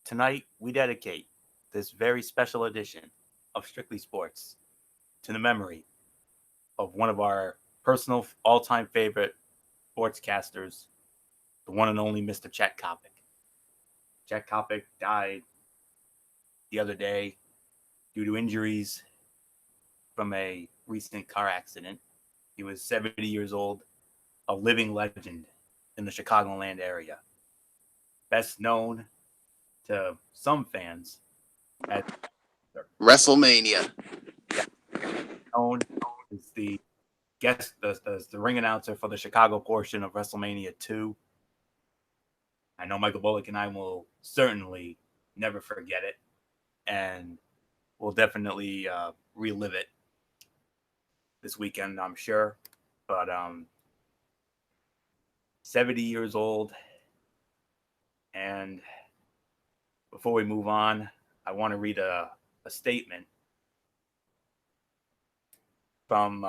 Tonight, we dedicate this very special edition of Strictly Sports to the memory of one of our personal all-time favorite sportscasters, the one and only Mr. Chet Coppock. Chet Coppock died the other day due to injuries from a recent car accident. He was 70 years old, a living legend in the Chicagoland area. Best known to some fans as WrestleMania. known as the guest, the ring announcer for the Chicago portion of WrestleMania 2. I know Michael Bullock and I will certainly never forget it, and we'll definitely relive it this weekend, I'm sure. But 70 years old, and before we move on, I want to read a statement from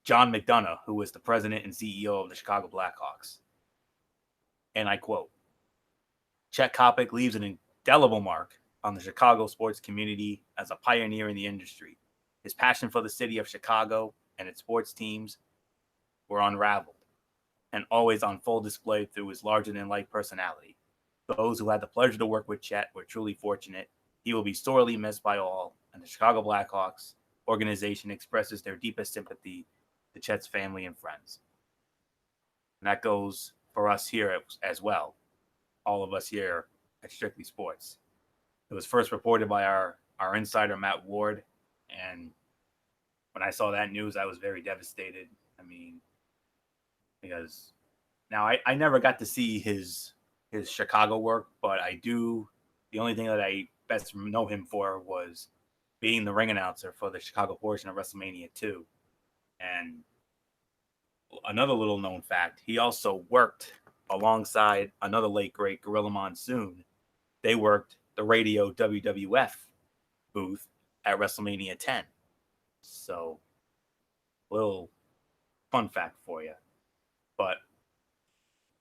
John McDonough, who was the president and CEO of the Chicago Blackhawks. And I quote, Chet Coppock leaves an indelible mark on the Chicago sports community as a pioneer in the industry. His passion for the city of Chicago and its sports teams were unraveled and always on full display through his larger-than-life personality. Those who had the pleasure to work with Chet were truly fortunate. He will be sorely missed by all, and the Chicago Blackhawks organization expresses their deepest sympathy to Chet's family and friends. And that goes for us here as well, all of us here at Strictly Sports. It was first reported by our insider, Matt Ward, and when I saw that news, I was very devastated. I mean, because now I never got to see his Chicago work, but I do. The only thing that I best know him for was being the ring announcer for the Chicago portion of WrestleMania 2. And another little known fact, he also worked alongside another late great, Gorilla Monsoon. They worked the radio WWF booth at WrestleMania 10. So, little fun fact for you. But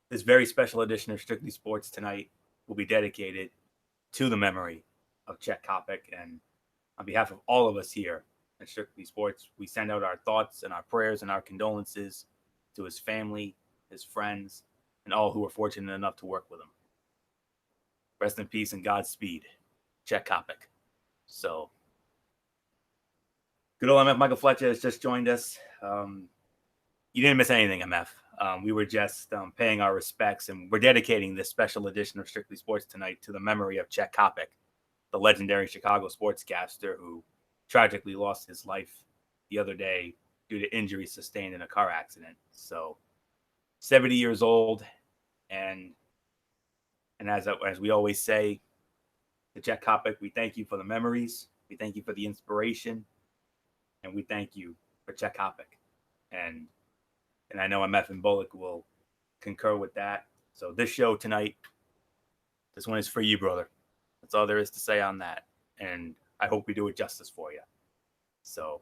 this very special edition of Strictly Sports tonight will be dedicated to the memory of Chet Coppock. And on behalf of all of us here at Strictly Sports, we send out our thoughts and our prayers and our condolences to his family, his friends, and all who were fortunate enough to work with him. Rest in peace and Godspeed, Chet Coppock. So, good old MF Michael Fletcher has just joined us. You didn't miss anything, MF. We were just paying our respects, and we're dedicating this special edition of Strictly Sports tonight to the memory of Chet Coppock, the legendary Chicago sportscaster who tragically lost his life the other day due to injuries sustained in a car accident. So, 70 years old, and as we always say, to Chet Coppock, we thank you for the memories, we thank you for the inspiration, and we thank you for Chet Coppock. And I know MF and Bullock will concur with that. So this show tonight, this one is for you, brother. That's all there is to say on that. And I hope we do it justice for you. So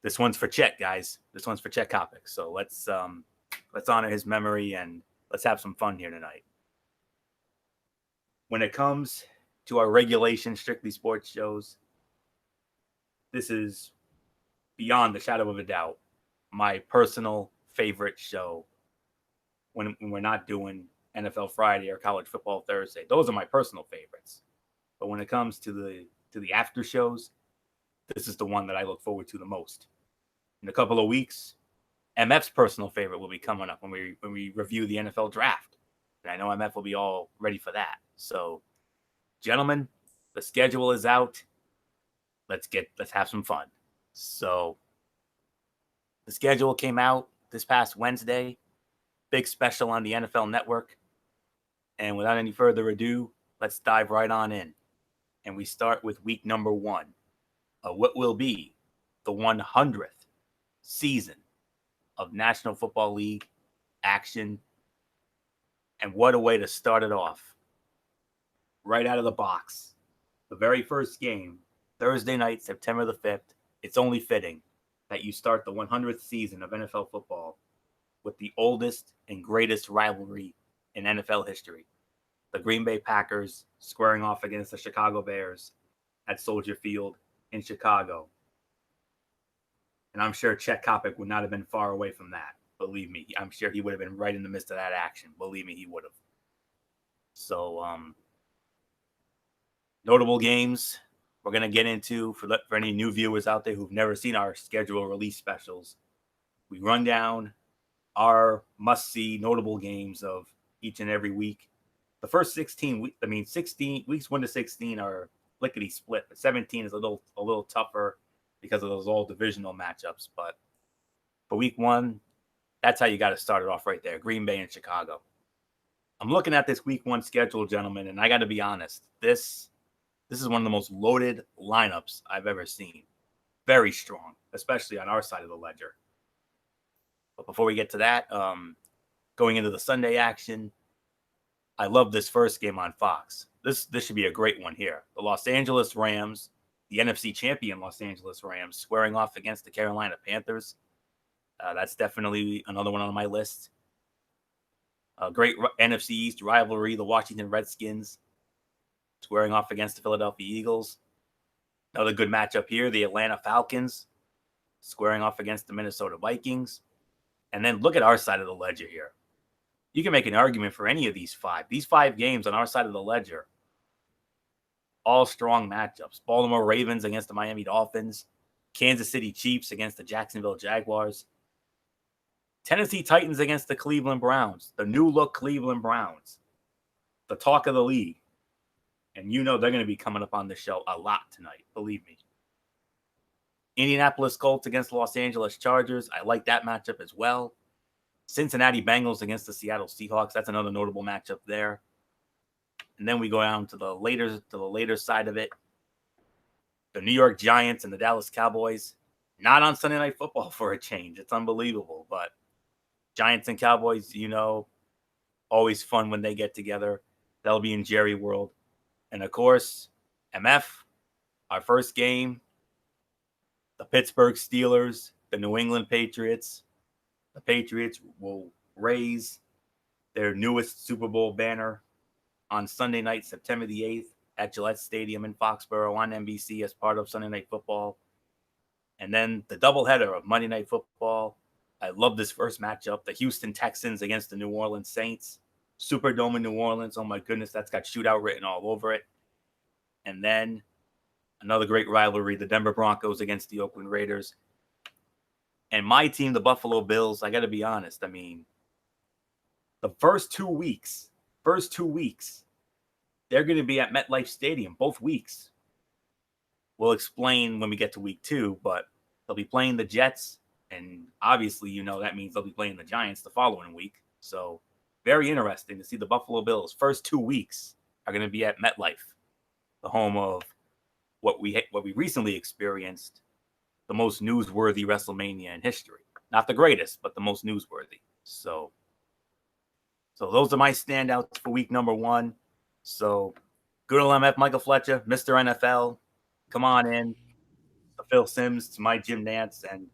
this one's for Chet, guys. This one's for Chet Coppock. So let's honor his memory and let's have some fun here tonight. When it comes to our regulation Strictly Sports shows, this is beyond the shadow of a doubt my personal favorite show when we're not doing NFL Friday or College Football Thursday. Those are my personal favorites. But when it comes to the after shows, this is the one that I look forward to the most. In a couple of weeks, MF's personal favorite will be coming up when we review the NFL draft. And I know MF will be all ready for that. So, gentlemen, the schedule is out. Let's have some fun. So, the schedule came out this past Wednesday. Big special on the NFL Network. And without any further ado, let's dive right on in. And we start with week number 1 of what will be the 100th season of National Football League action. And what a way to start it off. Right out of the box. The very first game, Thursday night, September the 5th. It's only fitting that you start the 100th season of NFL football with the oldest and greatest rivalry in NFL history. the Green Bay Packers squaring off against the Chicago Bears at Soldier Field in Chicago. And I'm sure Chet Kopic would not have been far away from that. Believe me, I'm sure he would have been right in the midst of that action. Believe me, he would have. So, notable games we're going to get into for any new viewers out there who've never seen our schedule release specials. We run down our must-see notable games of each and every week. The first 16 weeks, 16 weeks 1 to 16 are lickety split, but 17 is a little tougher because of those all divisional matchups. But for week 1, that's how you got to start it off right there. Green Bay and Chicago. I'm looking at this week 1 schedule, gentlemen, and I got to be honest. This is one of the most loaded lineups I've ever seen. Very strong, especially on our side of the ledger. But before we get to that, going into the Sunday action, I love this first game on Fox. This should be a great one here. The Los Angeles Rams, the NFC champion Los Angeles Rams, squaring off against the Carolina Panthers. That's definitely another one on my list. A great NFC East rivalry, the Washington Redskins squaring off against the Philadelphia Eagles. Another good matchup here, the Atlanta Falcons squaring off against the Minnesota Vikings. And then look at our side of the ledger here. You can make an argument for any of these 5. These 5 games on our side of the ledger, all strong matchups. Baltimore Ravens against the Miami Dolphins. Kansas City Chiefs against the Jacksonville Jaguars. Tennessee Titans against the Cleveland Browns. The new look Cleveland Browns. The talk of the league. And you know they're going to be coming up on the show a lot tonight. Believe me. Indianapolis Colts against Los Angeles Chargers. I like that matchup as well. Cincinnati Bengals against the Seattle Seahawks. That's another notable matchup there. And then we go down to the later side of it. The New York Giants and the Dallas Cowboys. Not on Sunday Night Football for a change. It's unbelievable. But Giants and Cowboys, you know, always fun when they get together. That'll be in Jerry World. And, of course, MF, our first game, the Pittsburgh Steelers, the New England Patriots. The Patriots will raise their newest Super Bowl banner on Sunday night, September the 8th at Gillette Stadium in Foxborough on NBC as part of Sunday Night Football. And then the doubleheader of Monday Night Football. I love this first matchup. The Houston Texans against the New Orleans Saints. Superdome in New Orleans. Oh, my goodness, that's got shootout written all over it. And then another great rivalry, the Denver Broncos against the Oakland Raiders. And my team, the Buffalo Bills, I got to be honest. I mean, the first 2 weeks, they're going to be at MetLife Stadium both weeks. We'll explain when we get to week 2, but they'll be playing the Jets. And obviously, you know, that means they'll be playing the Giants the following week. So very interesting to see the Buffalo Bills. First 2 weeks are going to be at MetLife, the home of what we recently experienced, the most newsworthy WrestleMania in history. Not the greatest, but the most newsworthy. So those are my standouts for week number 1. So good old MF Michael Fletcher, Mr. NFL, come on in. Phil Simms to my Jim Nance, and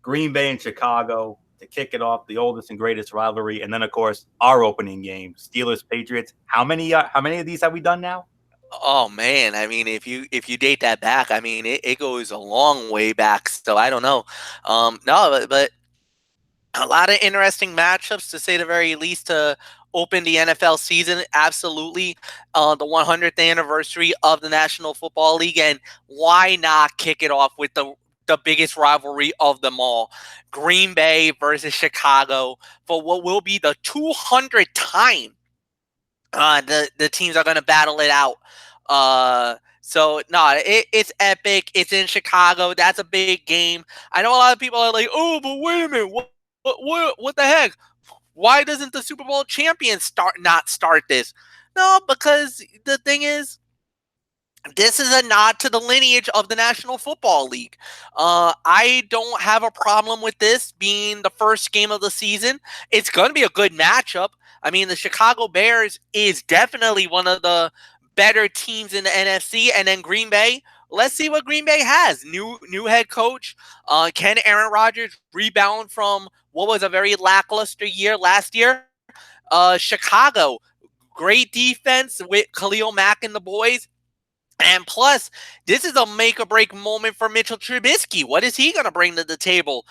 Green Bay and Chicago to kick it off, the oldest and greatest rivalry. And then, of course, our opening game, Steelers-Patriots. How many of these have we done now? Oh man, I mean, if you date that back, I mean, it goes a long way back. So I don't know. No, but a lot of interesting matchups to say the very least to open the NFL season. Absolutely, the 100th anniversary of the National Football League, and why not kick it off with the biggest rivalry of them all, Green Bay versus Chicago, for what will be the 200th time the teams are going to battle it out. So no, it's epic. It's in Chicago. That's a big game. I know a lot of people are like, oh, but wait a minute, what the heck? Why doesn't the Super Bowl champion not start this? No, because the thing is, this is a nod to the lineage of the National Football League. I don't have a problem with this being the first game of the season. It's going to be a good matchup. I mean, the Chicago Bears is definitely one of the better teams in the NFC. And then Green Bay, let's see what Green Bay has. New head coach. Can Aaron Rodgers rebound from what was a very lackluster year last year? Chicago, great defense with Khalil Mack and the boys. And plus, this is a make-or-break moment for Mitchell Trubisky. What is he going to bring to the table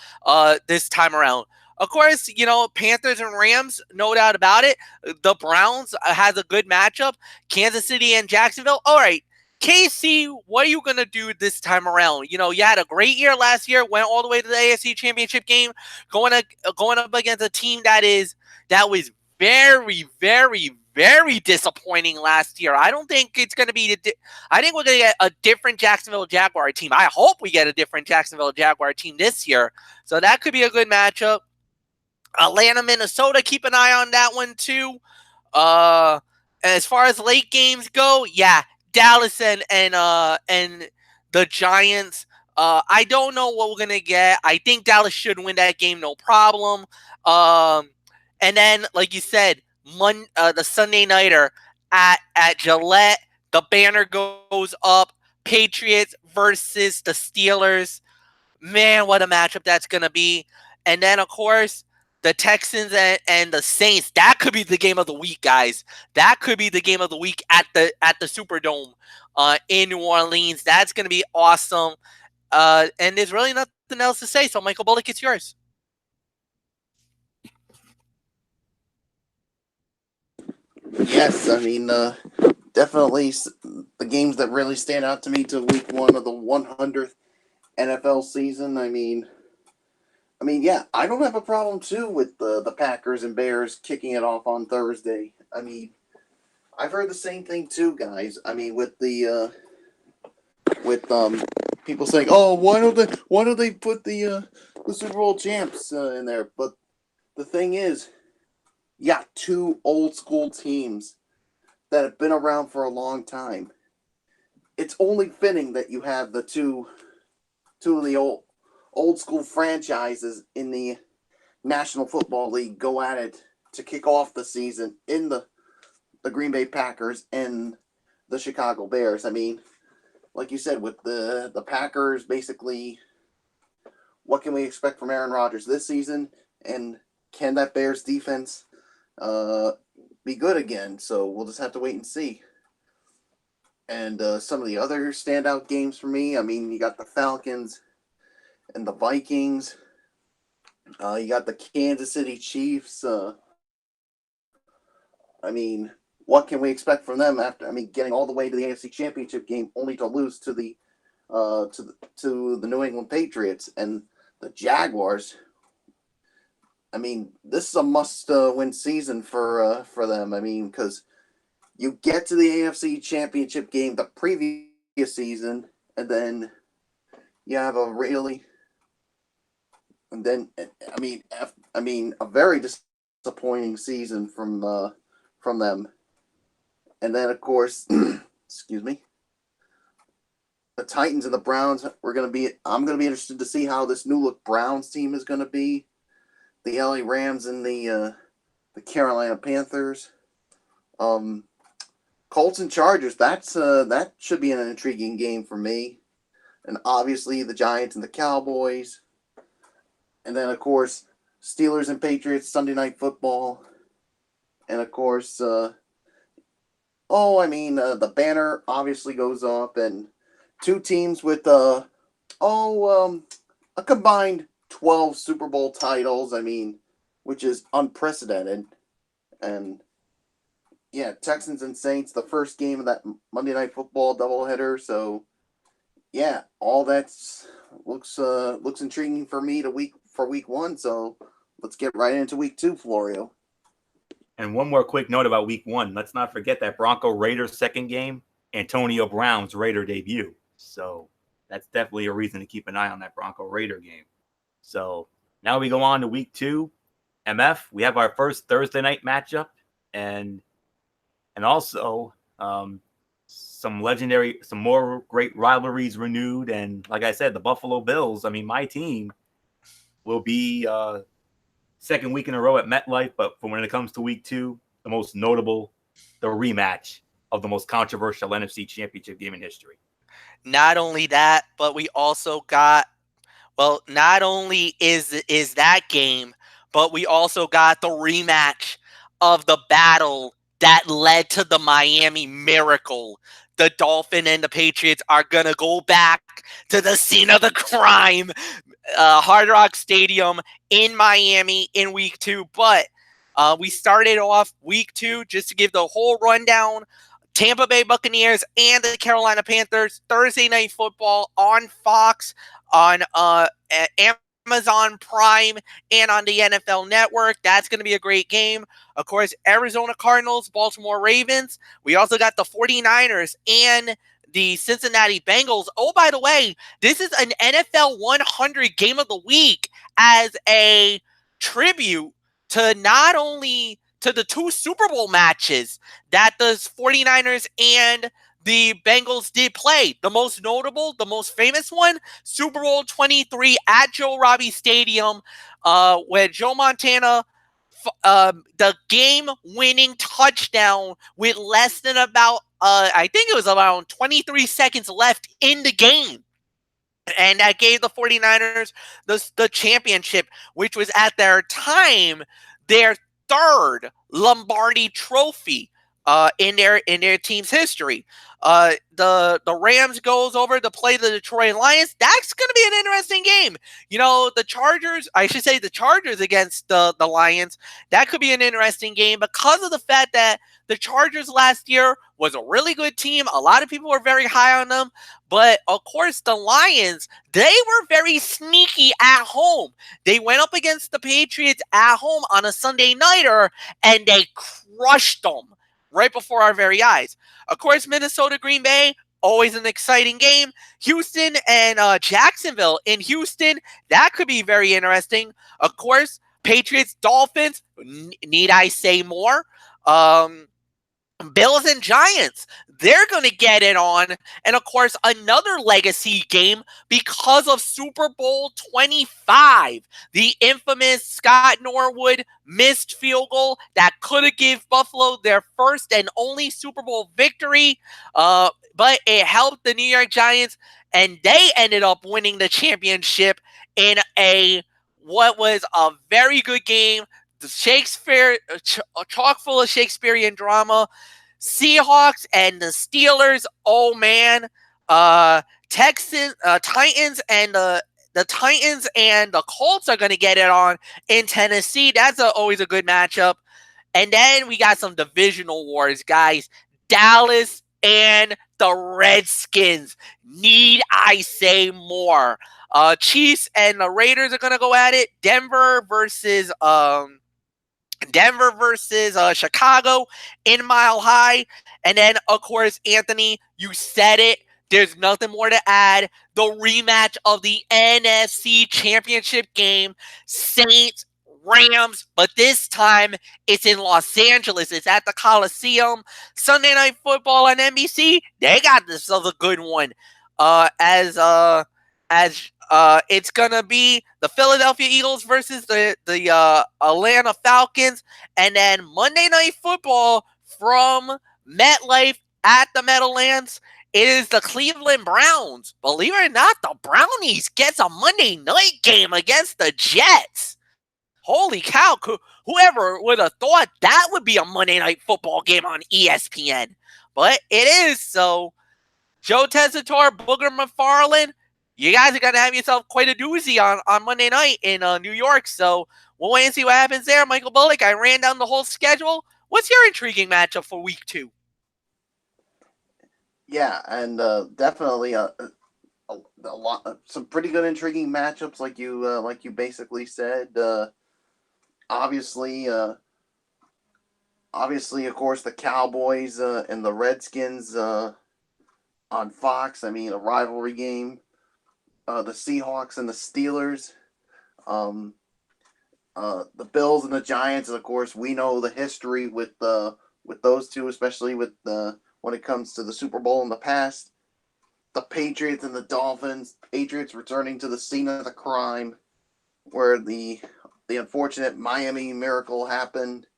this time around? Of course, Panthers and Rams, no doubt about it. The Browns has a good matchup. Kansas City and Jacksonville. All right, KC, what are you going to do this time around? You had a great year last year, went all the way to the AFC Championship game, going up against a team that was very, very, very disappointing last year. I don't think it's going to be I think we're going to get a different Jacksonville Jaguar team. I hope we get a different Jacksonville Jaguar team this year. So that could be a good matchup. Atlanta, Minnesota, keep an eye on that one too. As far as late games go, yeah, Dallas and the Giants. I don't know what we're gonna get. I think Dallas should win that game, no problem. And then, like you said, the Sunday nighter at Gillette, the banner goes up. Patriots versus the Steelers. Man, what a matchup that's gonna be. And then, of course, the Texans and the Saints. That could be the game of the week, guys. That could be the game of the week at the Superdome in New Orleans. That's going to be awesome. And there's really nothing else to say. So, Michael Bullock, it's yours. Yes, I mean, definitely the games that really stand out to me to week one of the 100th NFL season. I mean, yeah, I don't have a problem too with the Packers and Bears kicking it off on Thursday. I mean, I've heard the same thing too, guys. I mean, with people saying, "Oh, why don't they put the Super Bowl champs in there?" But the thing is, yeah, two old school teams that have been around for a long time. It's only fitting that you have the two of the old school franchises in the National Football League go at it to kick off the season in the Green Bay Packers and the Chicago Bears. I mean, like you said, with the Packers, basically, what can we expect from Aaron Rodgers this season? And can that Bears defense be good again? So we'll just have to wait and see. And some of the other standout games for me, I mean, you got the Falcons and the Vikings. You got the Kansas City Chiefs. I mean, what can we expect from them after? I mean, getting all the way to the AFC Championship game, only to lose to the New England Patriots and the Jaguars. I mean, this is a must-win season for them. I mean, because you get to the AFC Championship game the previous season, and then you have a really. And then, I mean, a very disappointing season from them. And then, of course, excuse me, the Titans and the Browns. I'm going to be interested to see how this new look Browns team is going to be. The LA Rams and the Carolina Panthers. Colts and Chargers. That should be an intriguing game for me. And obviously the Giants and the Cowboys. And then, of course, Steelers and Patriots, Sunday Night Football. And, of course, the banner obviously goes up. And two teams with, a combined 12 Super Bowl titles. I mean, which is unprecedented. And, yeah, Texans and Saints, the first game of that Monday Night Football doubleheader. So, yeah, all that looks intriguing for me for week one. So let's get right into week two, Florio. And one more quick note about week one. Let's not forget that Bronco Raiders second game, Antonio Brown's Raider debut. So that's definitely a reason to keep an eye on that Bronco Raider game. So now we go on to week two. MF, we have our first Thursday night matchup and also some more great rivalries renewed. And like I said, the Buffalo Bills, I mean, my team will be second week in a row at MetLife. But for when it comes to week two, the most notable, the rematch of the most controversial NFC Championship game in history. Not only that, but we also got, well, not only is that game, but we also got the rematch of the battle that led to the Miami Miracle. The Dolphins and the Patriots are going to go back to the scene of the crime, Hard Rock Stadium in Miami in week 2. But we started off week 2, just to give the whole rundown. Tampa Bay Buccaneers and the Carolina Panthers, Thursday Night Football on Fox, on Amazon Prime, and on the NFL Network. That's going to be a great game. Of course, Arizona Cardinals, Baltimore Ravens. We also got the 49ers and the Cincinnati Bengals. Oh, by the way, this is an NFL 100 game of the week as a tribute to not only to the 2 Super Bowl matches that the 49ers and the Bengals did play. The most notable, the most famous one, Super Bowl 23 at Joe Robbie Stadium, where Joe Montana, the game-winning touchdown with less than about, I think it was around 23 seconds left in the game. And that gave the 49ers the championship, which was at their time their 3rd Lombardi trophy in their team's history. The Rams goes over to play the Detroit Lions. That's going to be an interesting game. You know, the Chargers against the Lions, that could be an interesting game because of the fact that the Chargers last year was a really good team. A lot of people were very high on them. But, of course, the Lions, they were very sneaky at home. They went up against the Patriots at home on a Sunday nighter, and they crushed them right before our very eyes. Of course, Minnesota, Green Bay, always an exciting game. Houston and Jacksonville in Houston, that could be very interesting. Of course, Patriots, Dolphins, need I say more? Bills and Giants, they're going to get it on. And, of course, another legacy game because of Super Bowl 25. The infamous Scott Norwood missed field goal that could have given Buffalo their first and only Super Bowl victory. But it helped the New York Giants, and they ended up winning the championship in what was a very good game. The Shakespeare, chock full of Shakespearean drama. Seahawks and the Steelers. Oh man, Titans and the Titans and the Colts are going to get it on in Tennessee. That's always a good matchup. And then we got some divisional wars, guys. Dallas and the Redskins. Need I say more? Chiefs and the Raiders are going to go at it. Denver versus Chicago in Mile High. And then, of course, Anthony, you said it. There's nothing more to add. The rematch of the NFC Championship game, Saints, Rams, but this time it's in Los Angeles. It's at the Coliseum. Sunday Night Football on NBC. They got themselves a good one. As it's gonna be the Philadelphia Eagles versus the Atlanta Falcons, and then Monday Night Football from MetLife at the Meadowlands. It is the Cleveland Browns. Believe it or not, the Brownies gets a Monday night game against the Jets. Holy cow! Whoever would have thought that would be a Monday Night Football game on ESPN, but it is. So, Joe Tessitore, Booger McFarland, you guys are going to have yourself quite a doozy on Monday night in New York. So we'll wait and see what happens there. Michael Bullock, I ran down the whole schedule. What's your intriguing matchup for week 2? Yeah, and definitely a lot, some pretty good intriguing matchups, like you basically said. Obviously, of course, the Cowboys and the Redskins on Fox. I mean, a rivalry game. The Seahawks and the Steelers, the Bills and the Giants, and of course we know the history with those two, especially with when it comes to the Super Bowl in the past. The Patriots and the Dolphins. Patriots returning to the scene of the crime, where the unfortunate Miami Miracle happened.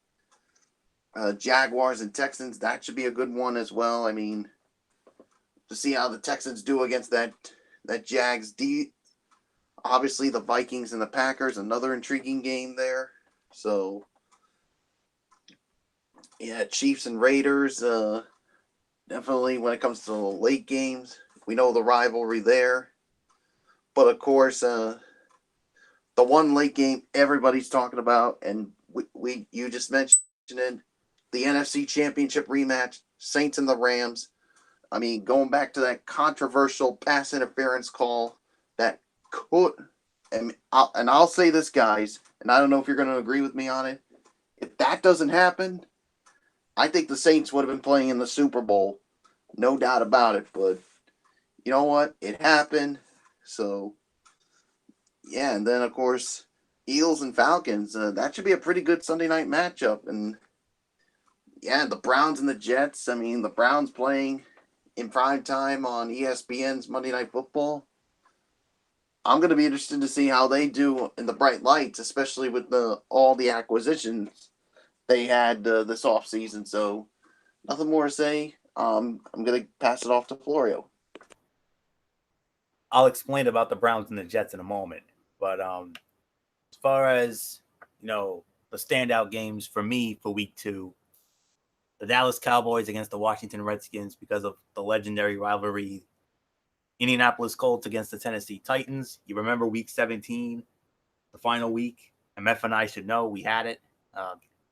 Jaguars and Texans, that should be a good one as well. I mean, to see how the Texans do against that Jags D. Obviously, the Vikings and the Packers, another intriguing game there. So, Yeah, Chiefs and Raiders. Definitely when it comes to the late games, we know the rivalry there. But of course, the one late game everybody's talking about, and we you just mentioned it, the NFC Championship rematch, Saints and the Rams. I mean, going back to that controversial pass interference call that could, and I'll say this, guys, and I don't know if you're going to agree with me on it. If that doesn't happen, I think the Saints would have been playing in the Super Bowl, no doubt about it. But you know what? It happened. So, yeah, and then, of course, Eagles and Falcons. That should be a pretty good Sunday night matchup. And, yeah, the Browns and the Jets. I mean, the Browns playing in prime time on ESPN's Monday Night Football. I'm going to be interested to see how they do in the bright lights, especially with all the acquisitions they had this offseason. So, nothing more to say. I'm going to pass it off to Florio. I'll explain about the Browns and the Jets in a moment. But as far as, the standout games for me for week 2, the Dallas Cowboys against the Washington Redskins because of the legendary rivalry. Indianapolis Colts against the Tennessee Titans. You remember week 17, the final week. MF and I should know we had it.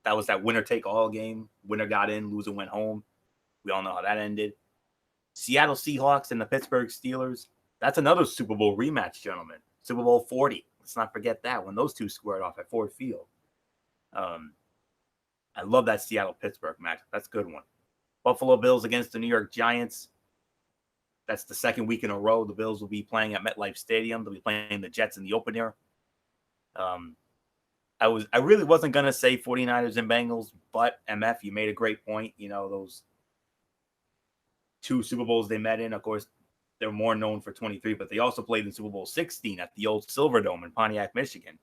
That was that winner-take-all game. Winner got in, loser went home. We all know how that ended. Seattle Seahawks and the Pittsburgh Steelers. That's another Super Bowl rematch, gentlemen. Super Bowl 40. Let's not forget that when those two squared off at Ford Field. I love that Seattle-Pittsburgh match. That's a good one. Buffalo Bills against the New York Giants. That's the second week in a row. The Bills will be playing at MetLife Stadium. They'll be playing the Jets in the opener. I really wasn't going to say 49ers and Bengals, but MF, you made a great point. Those two Super Bowls they met in, of course, they're more known for 23, but they also played in Super Bowl 16 at the old Silverdome in Pontiac, Michigan.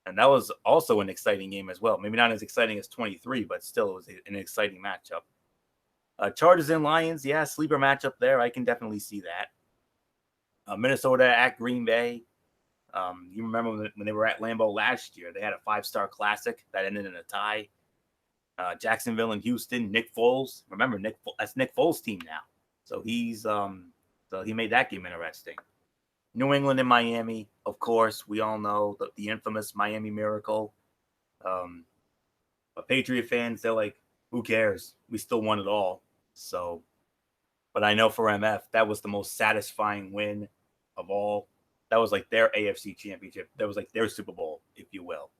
And that was also an exciting game as well. Maybe not as exciting as 23, but still it was an exciting matchup. Chargers and Lions, yeah, sleeper matchup there. I can definitely see that. Minnesota at Green Bay. You remember when they were at Lambeau last year, they had a 5-star classic that ended in a tie. Jacksonville and Houston, Nick Foles. Remember, that's Nick Foles' team now. So he made that game interesting. New England and Miami, of course, we all know the infamous Miami Miracle. But Patriot fans, they're like, who cares? We still won it all. So, but I know for MF, that was the most satisfying win of all. That was like their AFC championship. That was like their Super Bowl, if you will.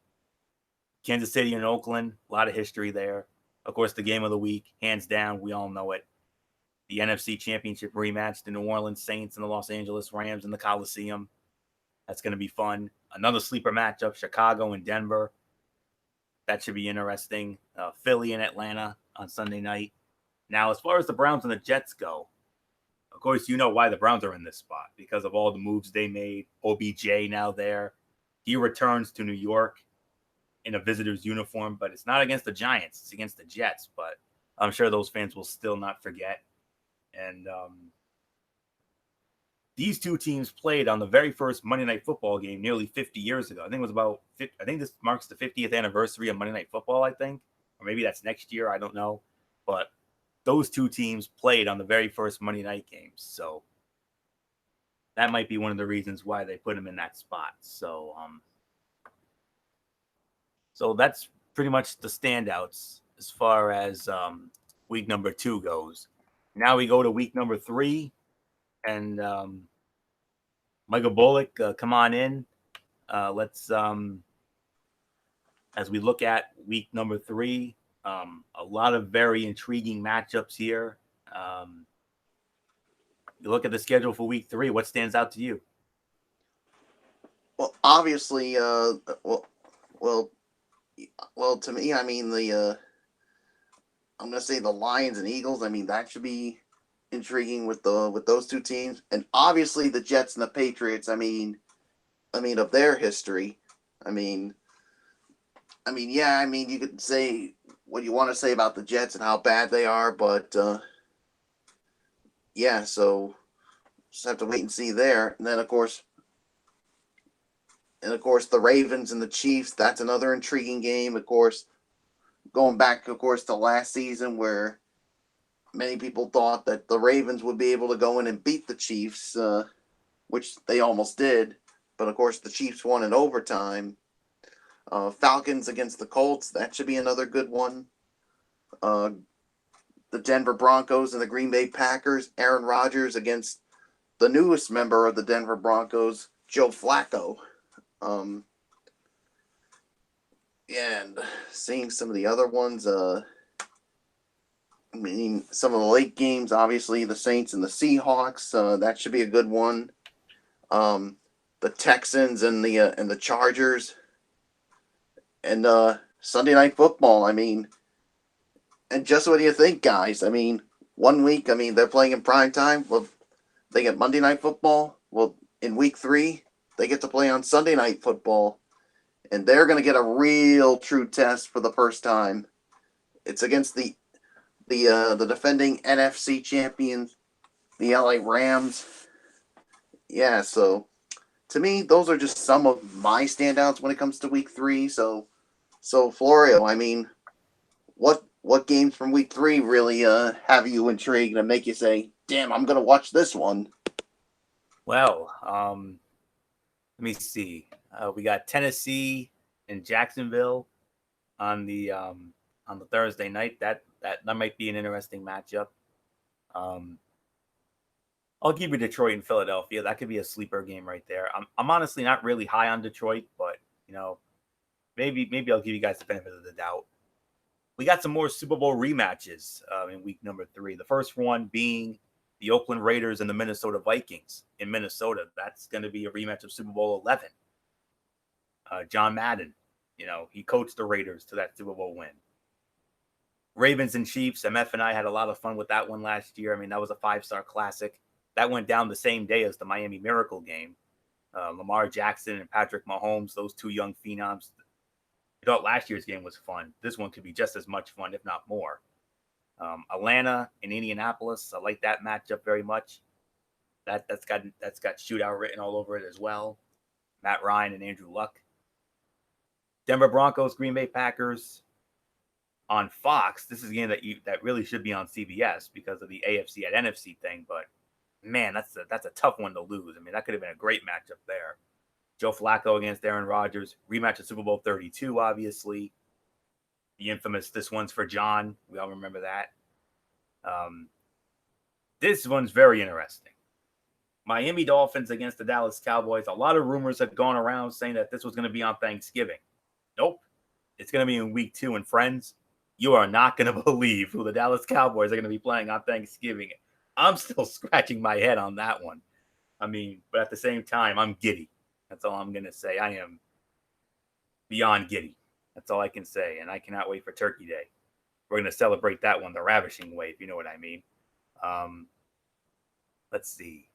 Kansas City and Oakland, a lot of history there. Of course, the game of the week, hands down, we all know it. The NFC Championship rematch, the New Orleans Saints and the Los Angeles Rams in the Coliseum. That's going to be fun. Another sleeper matchup, Chicago and Denver. That should be interesting. Philly and Atlanta on Sunday night. Now, as far as the Browns and the Jets go, of course, you know why the Browns are in this spot, because of all the moves they made. OBJ now there. He returns to New York in a visitor's uniform, but it's not against the Giants. It's against the Jets, but I'm sure those fans will still not forget. And these two teams played on the very first Monday Night Football game nearly 50 years ago. I think this marks the 50th anniversary of Monday Night Football, I think. Or maybe that's next year. I don't know. But those two teams played on the very first Monday night games. So that might be one of the reasons why they put them in that spot. So that's pretty much the standouts as far as week number 2 goes. Now we go to week number 3, and Michael Bullock, come on in. Let's as we look at week number 3, a lot of very intriguing matchups here. You look at the schedule for week 3. What stands out to you? Well, obviously, well, to me, I mean I'm gonna say the Lions and Eagles. I mean that should be intriguing with those two teams, and obviously the Jets and the Patriots. I mean of their history. I mean, yeah. I mean, you could say what you want to say about the Jets and how bad they are, but yeah. So just have to wait and see there, and then of course, the Ravens and the Chiefs. That's another intriguing game. Of course, going back, of course, to last season where many people thought that the Ravens would be able to go in and beat the Chiefs, which they almost did. But, of course, the Chiefs won in overtime. Falcons against the Colts, that should be another good one. The Denver Broncos and the Green Bay Packers, Aaron Rodgers against the newest member of the Denver Broncos, Joe Flacco. And seeing some of the other ones, some of the late games, obviously the Saints and the Seahawks, that should be a good one. The Texans and the Chargers, and Sunday Night Football. And just what do you think, guys? 1 week, they're playing in prime time. Well, they get Monday Night Football. Well, in week 3, they get to play on Sunday Night Football, and they're going to get a real true test for the first time. It's against the defending NFC champions, the LA Rams. Yeah, so to me, those are just some of my standouts when it comes to week 3. So Florio, what games from week 3 really have you intrigued and make you say, "Damn, I'm gonna watch this one"? Well, let me see. We got Tennessee and Jacksonville on the Thursday night. That might be an interesting matchup. I'll give you Detroit and Philadelphia. That could be a sleeper game right there. I'm honestly not really high on Detroit, but maybe I'll give you guys the benefit of the doubt. We got some more Super Bowl rematches in week number 3. The first one being the Oakland Raiders and the Minnesota Vikings in Minnesota. That's going to be a rematch of Super Bowl 11. John Madden, he coached the Raiders to that Super Bowl win. Ravens and Chiefs. MF and I had a lot of fun with that one last year. That was a 5-star classic. That went down the same day as the Miami Miracle game. Lamar Jackson and Patrick Mahomes, those two young phenoms. I thought last year's game was fun. This one could be just as much fun, if not more. Atlanta and Indianapolis, I like that matchup very much. That's got shootout written all over it as well. Matt Ryan and Andrew Luck. Denver Broncos, Green Bay Packers on Fox. This is a game that really should be on CBS because of the AFC at NFC thing. But man, that's a tough one to lose. That could have been a great matchup there. Joe Flacco against Aaron Rodgers, rematch of Super Bowl 32, obviously. The infamous "This One's for John." We all remember that. This one's very interesting. Miami Dolphins against the Dallas Cowboys. A lot of rumors had gone around saying that this was going to be on Thanksgiving. Nope. It's going to be in week 2. And friends, you are not going to believe who the Dallas Cowboys are going to be playing on Thanksgiving. I'm still scratching my head on that one. But at the same time, I'm giddy. That's all I'm going to say. I am beyond giddy. That's all I can say. And I cannot wait for Turkey Day. We're going to celebrate that one the ravishing way, if you know what I mean. Let's see.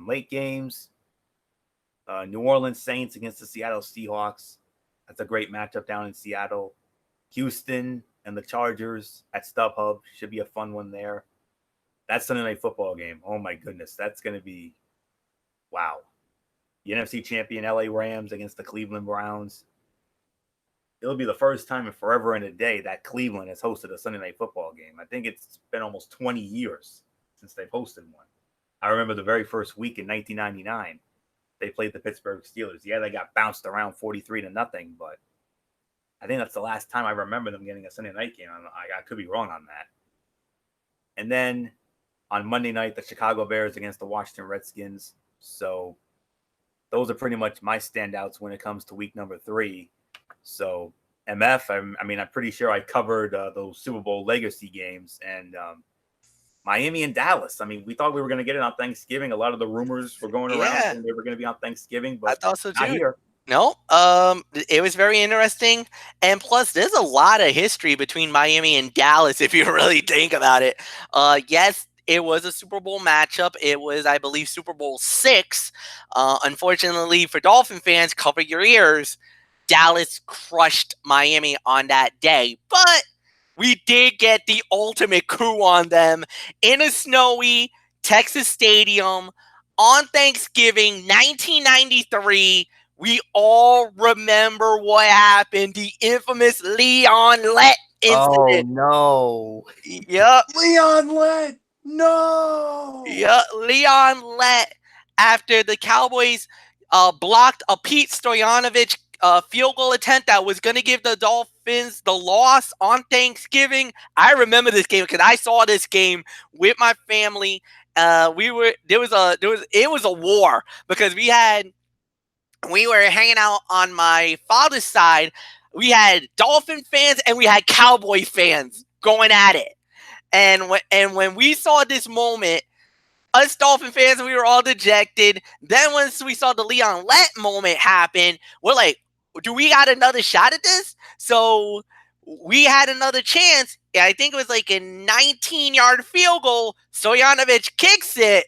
Late games. New Orleans Saints against the Seattle Seahawks. That's a great matchup down in Seattle. Houston and the Chargers at StubHub. Should be a fun one there. That Sunday Night Football game. Oh, my goodness. That's going to be wow. The NFC champion LA Rams against the Cleveland Browns. It'll be the first time in forever and a day that Cleveland has hosted a Sunday Night Football game. I think it's been almost 20 years since they've hosted one. I remember the very first week in 1999, they played the Pittsburgh Steelers. Yeah, they got bounced around 43-0, but I think that's the last time I remember them getting a Sunday night game. I could be wrong on that. And then on Monday night, the Chicago Bears against the Washington Redskins. So those are pretty much my standouts when it comes to week number 3. So MF, I'm pretty sure I covered those Super Bowl legacy games and Miami and Dallas. We thought we were going to get it on Thanksgiving. A lot of the rumors were going around saying they were going to be on Thanksgiving, but I thought so too. Not here. No, it was very interesting. And plus, there's a lot of history between Miami and Dallas, if you really think about it. Yes, it was a Super Bowl matchup. It was, I believe, Super Bowl 6. Unfortunately, for Dolphin fans, cover your ears. Dallas crushed Miami on that day. But we did get the ultimate coup on them in a snowy Texas stadium on Thanksgiving 1993 we all remember what happened. The infamous Leon Lett Oh incident. no! Yep. Leon Lett. No. Yeah, Leon Lett, after the Cowboys blocked a Pete Stoyanovich field goal attempt that was going to give the Dolphins the loss on Thanksgiving. I remember this game because I saw this game with my family. It was a war because we were hanging out on my father's side. We had Dolphin fans and we had Cowboy fans going at it. And when we saw this moment, us Dolphin fans, we were all dejected. Then once we saw the Leon Lett moment happen, we're like, do we got another shot at this? So we had another chance. I think it was like a 19-yard field goal. Stoyanovich kicks it.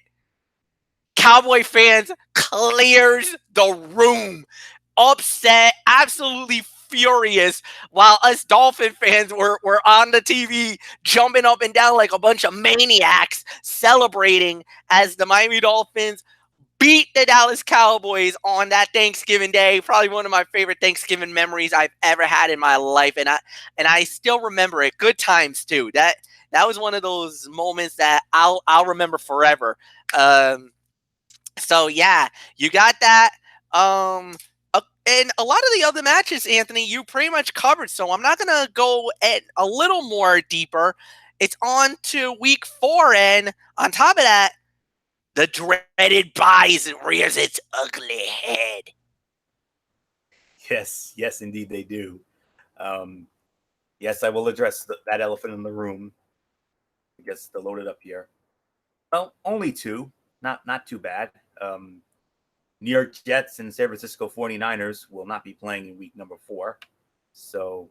Cowboy fans clears the room. Upset, absolutely furious, while us Dolphin fans were on the TV jumping up and down like a bunch of maniacs, celebrating as the Miami Dolphins beat the Dallas Cowboys on that Thanksgiving Day. Probably one of my favorite Thanksgiving memories I've ever had in my life, and I still remember it. Good times too. That was one of those moments that I'll remember forever. So yeah, you got that. And a lot of the other matches, Anthony, you pretty much covered. So I'm not gonna go a little more deeper. It's on to week 4, and on top of that, the dreaded buys rears its ugly head. Yes, indeed they do. Yes, I will address that elephant in the room. I guess to load it up here. Well, only 2, not too bad. New York Jets and San Francisco 49ers will not be playing in week number 4. So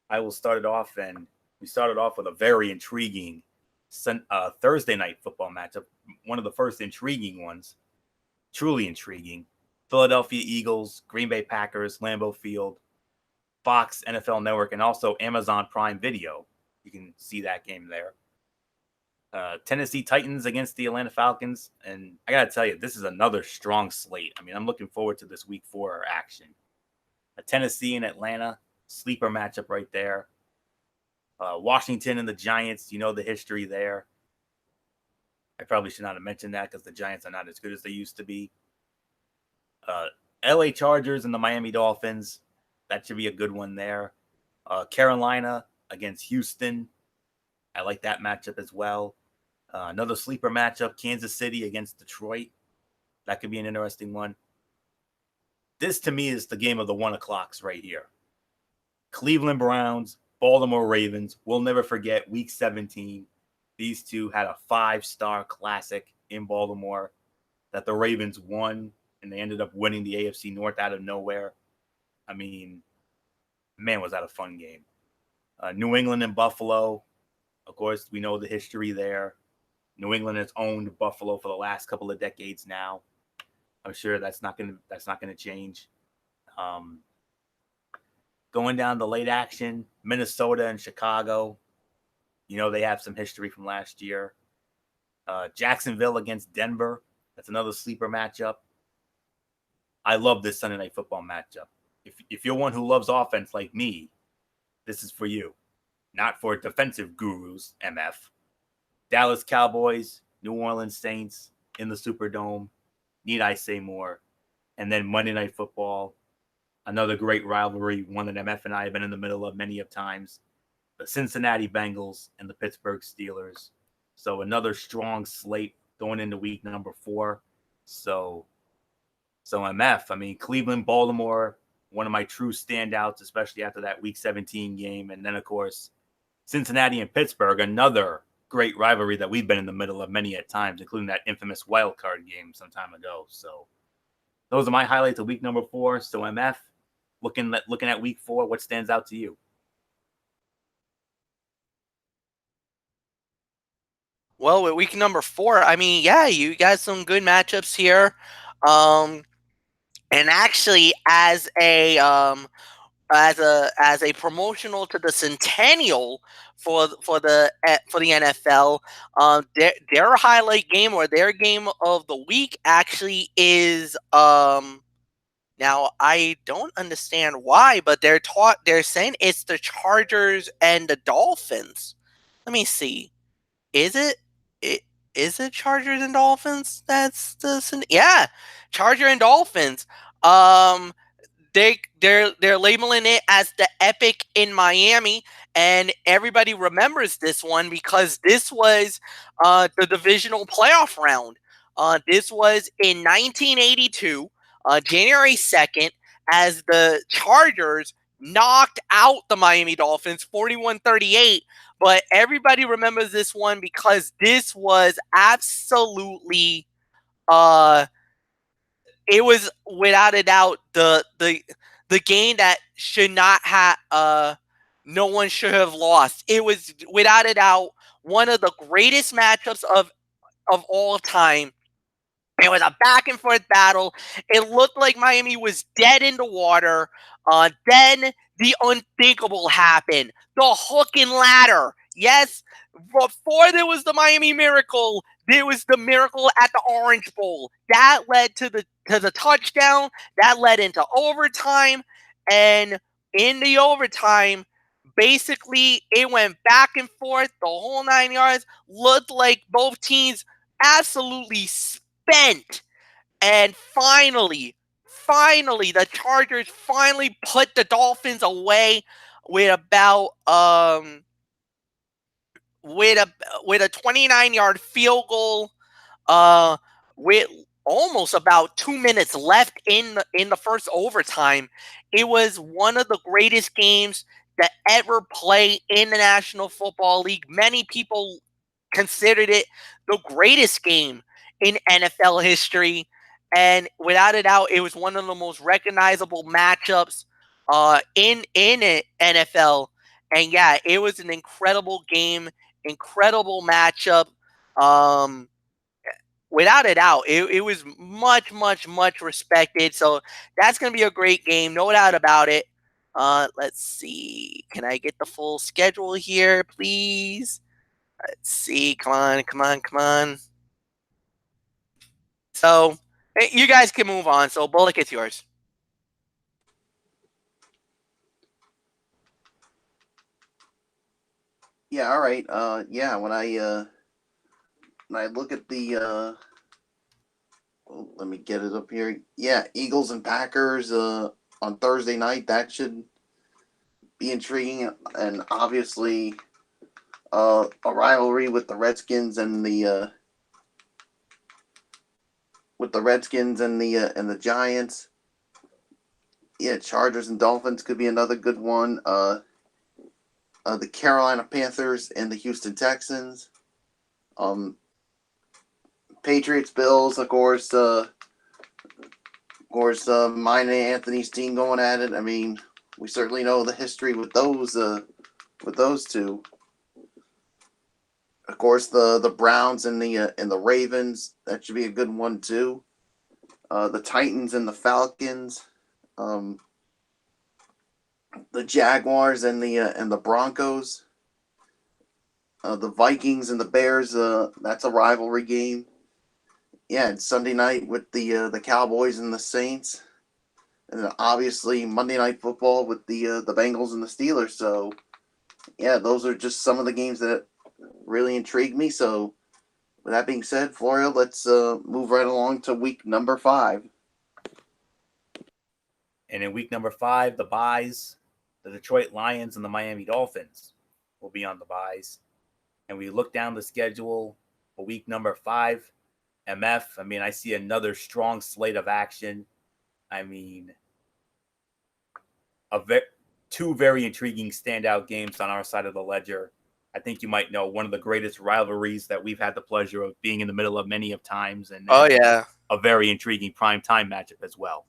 I will start it off, and we started off with a very intriguing Thursday night football matchup. One of the first intriguing ones, truly intriguing. Philadelphia Eagles, Green Bay Packers, Lambeau Field, Fox, NFL Network, and also Amazon Prime Video. You can see that game there. Tennessee Titans against the Atlanta Falcons. And I got to tell you, this is another strong slate. I mean, I'm looking forward to this week 4 action. A Tennessee and Atlanta, sleeper matchup right there. Washington and the Giants, you know the history there. I probably should not have mentioned that because the Giants are not as good as they used to be. LA Chargers and the Miami Dolphins. That should be a good one there. Carolina against Houston. I like that matchup as well. Another sleeper matchup, Kansas City against Detroit. That could be an interesting one. This, to me, is the game of the 1 o'clocks right here. Cleveland Browns, Baltimore Ravens. We'll never forget week 17. These two had a 5-star classic in Baltimore that the Ravens won, and they ended up winning the AFC North out of nowhere. I mean, man, was that a fun game. New England and Buffalo. Of course, we know the history there. New England has owned Buffalo for the last couple of decades now. I'm sure that's not gonna change. Going down the late action, Minnesota and Chicago. You know they have some history from last year. Jacksonville against Denver. That's another sleeper matchup. I love this Sunday Night Football matchup. If you're one who loves offense like me, this is for you. Not for defensive gurus, MF. Dallas Cowboys, New Orleans Saints in the Superdome. Need I say more? And then Monday Night Football, another great rivalry, one that MF and I have been in the middle of many of times. The Cincinnati Bengals and the Pittsburgh Steelers. So another strong slate going into week number 4. So MF, I mean, Cleveland, Baltimore, one of my true standouts, especially after that week 17 game. And then, of course, Cincinnati and Pittsburgh, another great rivalry that we've been in the middle of many at times, including that infamous wild card game some time ago. So those are my highlights of week number 4. So MF, looking at week 4, what stands out to you? Well, with week number 4, I mean, yeah, you got some good matchups here. And actually, as a promotional to the centennial for the NFL, their highlight game or their game of the week actually is Now, I don't understand why, but they're saying it's the Chargers and the Dolphins. Let me see. Is it is it Chargers and Dolphins? That's yeah, Charger and Dolphins. Um, they're labeling it as the Epic in Miami, and everybody remembers this one because this was the divisional playoff round. This was in 1982, January 2nd, as the Chargers knocked out the Miami Dolphins 41-38. But everybody remembers this one because this was absolutely it was without a doubt the game that should not have no one should have lost. It was without a doubt one of the greatest matchups of all time. It was a back and forth battle. It looked like Miami was dead in the water. Then the unthinkable happened. The hook and ladder. Yes, before there was the Miami Miracle, there was the miracle at the Orange Bowl. That led to the touchdown. That led into overtime. And in the overtime, basically it went back and forth the whole 9 yards. Looked like both teams absolutely spent. And finally, the Chargers finally put the Dolphins away with about with a 29-yard field goal with almost about 2 minutes left in the first overtime. It was one of the greatest games that ever played in the National Football League. Many people considered it the greatest game in NFL history. And without a doubt, it was one of the most recognizable matchups in NFL. And yeah, it was an incredible game, incredible matchup. Without a doubt, it was much, much, much respected. So that's going to be a great game, no doubt about it. Let's see. Can I get the full schedule here, please? Let's see. Come on. So you guys can move on. So Bullock, it's yours. Yeah, all right. Yeah, when I look at the let me get it up here. Yeah, Eagles and Packers on Thursday night. That should be intriguing, and obviously a rivalry with the Redskins and the and the Giants. Yeah, Chargers and Dolphins could be another good one. The Carolina Panthers and the Houston Texans. Patriots, Bills, of course. Mine and Anthony's team going at it. I mean, we certainly know the history with those two. Of course, the Browns and the Ravens. That should be a good one too. The Titans and the Falcons. The Jaguars and the Broncos. The Vikings and the Bears. That's a rivalry game. Yeah, and Sunday night with the Cowboys and the Saints, and then obviously Monday Night Football with the Bengals and the Steelers. So, yeah, those are just some of the games that really intrigue me. So, with that being said, Florio, let's move right along to week number 5. And in week number 5, the byes, the Detroit Lions and the Miami Dolphins will be on the byes. And we look down the schedule for week number 5. MF, I mean, I see another strong slate of action. I mean, two very intriguing standout games on our side of the ledger. I think you might know one of the greatest rivalries that we've had the pleasure of being in the middle of many of times. And yeah, a very intriguing primetime matchup as well.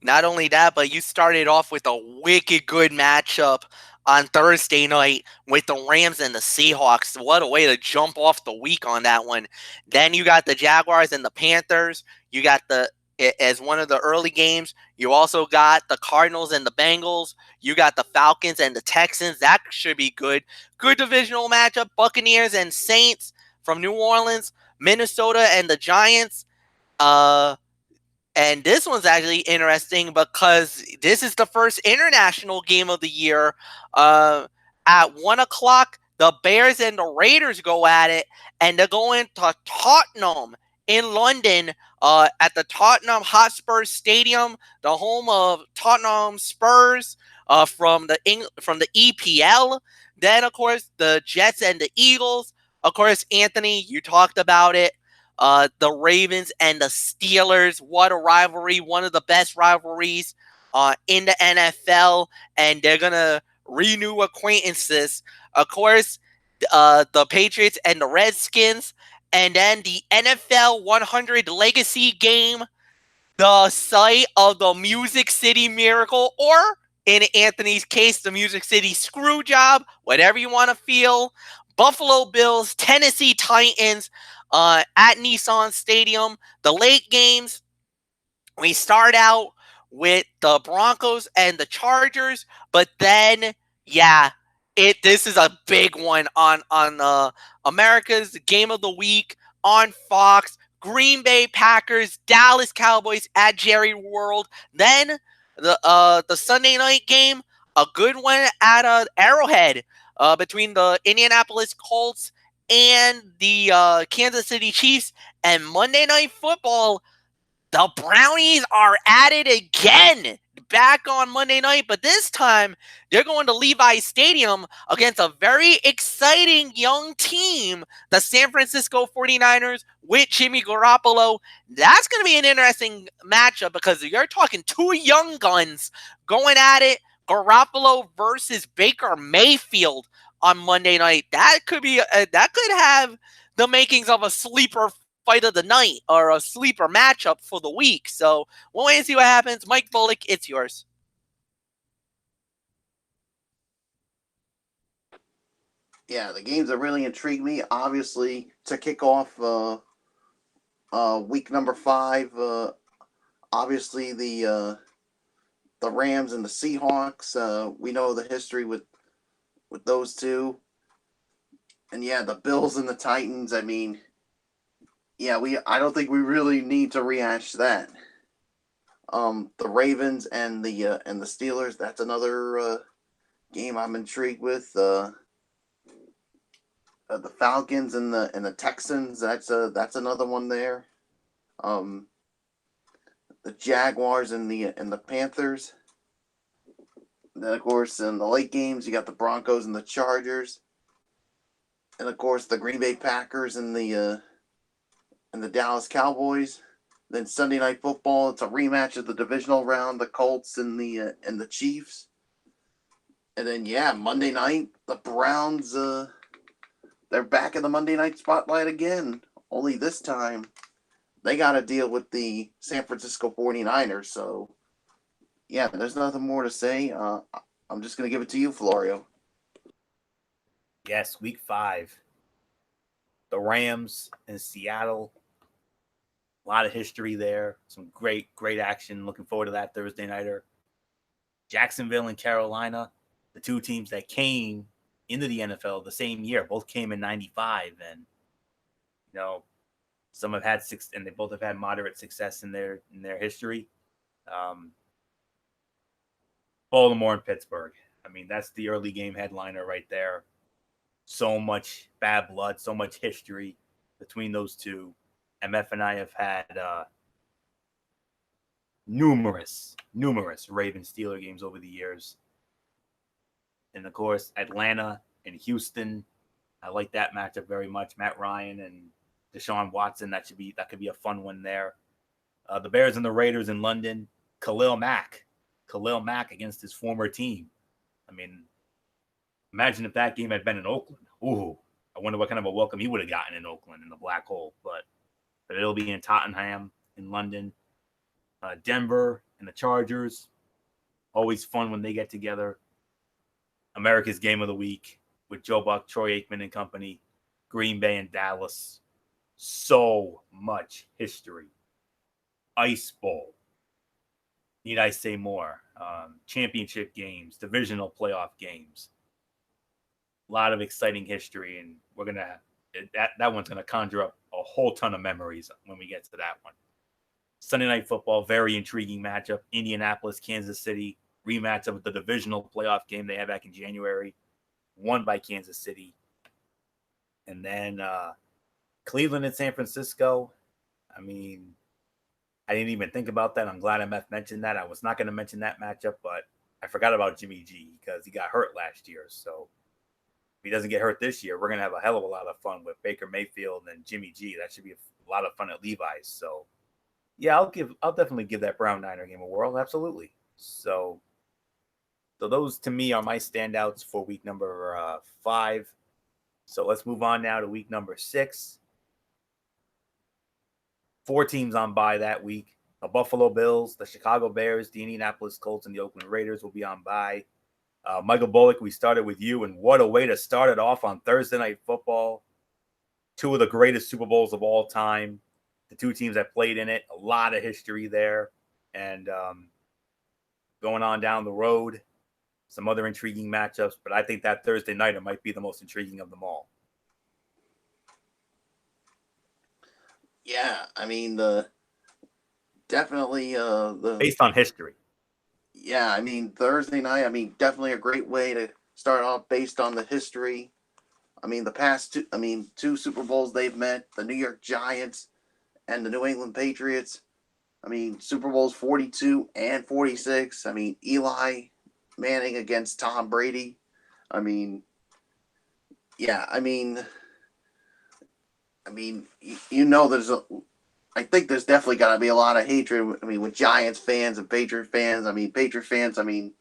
Not only that, but you started off with a wicked good matchup on Thursday night with the Rams and the Seahawks. What a way to jump off the week on that one. Then you got the Jaguars and the Panthers. You got as one of the early games. You also got the Cardinals and the Bengals. You got the Falcons and the Texans. That should be good. Good divisional matchup. Buccaneers and Saints from New Orleans. Minnesota and the Giants. And this one's actually interesting because this is the first international game of the year. At 1 o'clock, the Bears and the Raiders go at it, and they're going to Tottenham in London at the Tottenham Hotspur Stadium, the home of Tottenham Spurs from the EPL. Then, of course, the Jets and the Eagles. Of course, Anthony, you talked about it. The Ravens and the Steelers. What a rivalry. One of the best rivalries in the NFL. And they're going to renew acquaintances. Of course, the Patriots and the Redskins. And then the NFL 100 Legacy Game. The site of the Music City Miracle, or in Anthony's case, the Music City Screwjob, whatever you want to feel. Buffalo Bills, Tennessee Titans at Nissan Stadium. The late games, we start out with the Broncos and the Chargers, but then, yeah, this is a big one on America's Game of the Week on Fox. Green Bay Packers, Dallas Cowboys at Jerry World. Then the Sunday night game, a good one at Arrowhead between the Indianapolis Colts and the Kansas City Chiefs. And Monday Night Football, the Brownies are at it again, back on Monday night, but this time they're going to Levi Stadium against a very exciting young team, the San Francisco 49ers with Jimmy Garoppolo. That's going to be an interesting matchup because you're talking two young guns going at it, Garoppolo versus Baker Mayfield on Monday night. That could have the makings of a sleeper fight of the night or a sleeper matchup for the week. So we'll wait and see what happens. Mike Bullock, it's yours. Yeah, the games that really intrigue me, obviously, to kick off week number 5, obviously the Rams and the Seahawks. We know the history with those two. And yeah, the Bills and the Titans, I mean, yeah, I don't think we really need to rehash that. The Ravens and the Steelers, that's another game I'm intrigued with. The Falcons and the Texans, that's another one there. The Jaguars and the Panthers. And then of course in the late games you got the Broncos and the Chargers. And of course the Green Bay Packers and the Dallas Cowboys. Then Sunday Night Football, it's a rematch of the divisional round, the Colts and the Chiefs. And then yeah, Monday night, the Browns, they're back in the Monday night spotlight again. Only this time, they got to deal with the San Francisco 49ers. So yeah, there's nothing more to say. I'm just gonna give it to you, Florio. Yes, week 5. The Rams in Seattle. A lot of history there. Some great action. Looking forward to that Thursday nighter. Jacksonville and Carolina, the two teams that came into the NFL the same year, both came in '95, and you know, some have had and they both have had moderate success in their history. Baltimore and Pittsburgh. I mean, that's the early game headliner right there. So much bad blood, so much history between those two. MF and I have had numerous Ravens-Steeler games over the years. And, of course, Atlanta and Houston. I like that matchup very much. Matt Ryan and Deshaun Watson, that could be a fun one there. The Bears and the Raiders in London. Khalil Mack against his former team. I mean, imagine if that game had been in Oakland. Ooh, I wonder what kind of a welcome he would have gotten in Oakland in the black hole. But it'll be in Tottenham in London. Denver and the Chargers. Always fun when they get together. America's Game of the Week with Joe Buck, Troy Aikman and company. Green Bay and Dallas. So much history. Ice Bowl. Need I say more? Championship games, divisional playoff games. A lot of exciting history, and we're gonna that one's gonna conjure up a whole ton of memories when we get to that one. Sunday Night Football, very intriguing matchup. Indianapolis, Kansas City, rematch of the divisional playoff game they had back in January, won by Kansas City. And then Cleveland and San Francisco. I mean, I didn't even think about that. I'm glad MF mentioned that. I was not going to mention that matchup, but I forgot about Jimmy G because he got hurt last year. So if he doesn't get hurt this year, we're going to have a hell of a lot of fun with Baker Mayfield and Jimmy G. That should be a lot of fun at Levi's. So yeah, I'll definitely give that Brown Niner game a whirl. Absolutely. So those to me are my standouts for week number 5. So let's move on now to week number 6. 4 teams on bye that week. The Buffalo Bills, the Chicago Bears, the Indianapolis Colts, and the Oakland Raiders will be on bye. Michael Bullock, we started with you, and what a way to start it off on Thursday Night Football. 2 of the greatest Super Bowls of all time. The 2 teams that played in it, a lot of history there. And going on down the road, some other intriguing matchups, but I think that Thursday nighter might be the most intriguing of them all. Yeah, I mean definitely the based on history. Yeah, I mean Thursday night. I mean definitely a great way to start off based on the history. I mean the past 2 Super Bowls they've met, the New York Giants and the New England Patriots. I mean Super Bowls 42 and 46. I mean Eli Manning against Tom Brady. I mean, yeah, I mean, I think there's definitely got to be a lot of hatred. I mean, with Giants fans and Patriot fans. I mean, Patriot fans. I mean,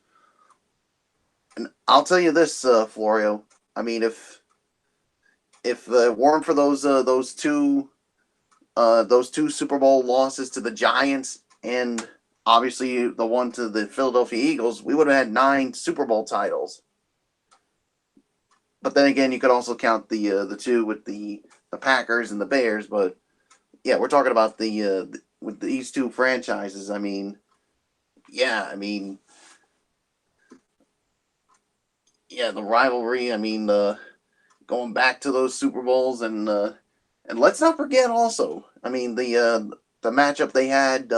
and I'll tell you this, Florio. I mean, if it weren't for those two Super Bowl losses to the Giants and obviously the one to the Philadelphia Eagles, we would have had 9 Super Bowl titles. But then again, you could also count the 2 with the Packers and the Bears. But yeah, we're talking about with these 2 franchises. I mean, yeah, the rivalry. I mean, going back to those Super Bowls and let's not forget also. I mean, the matchup they had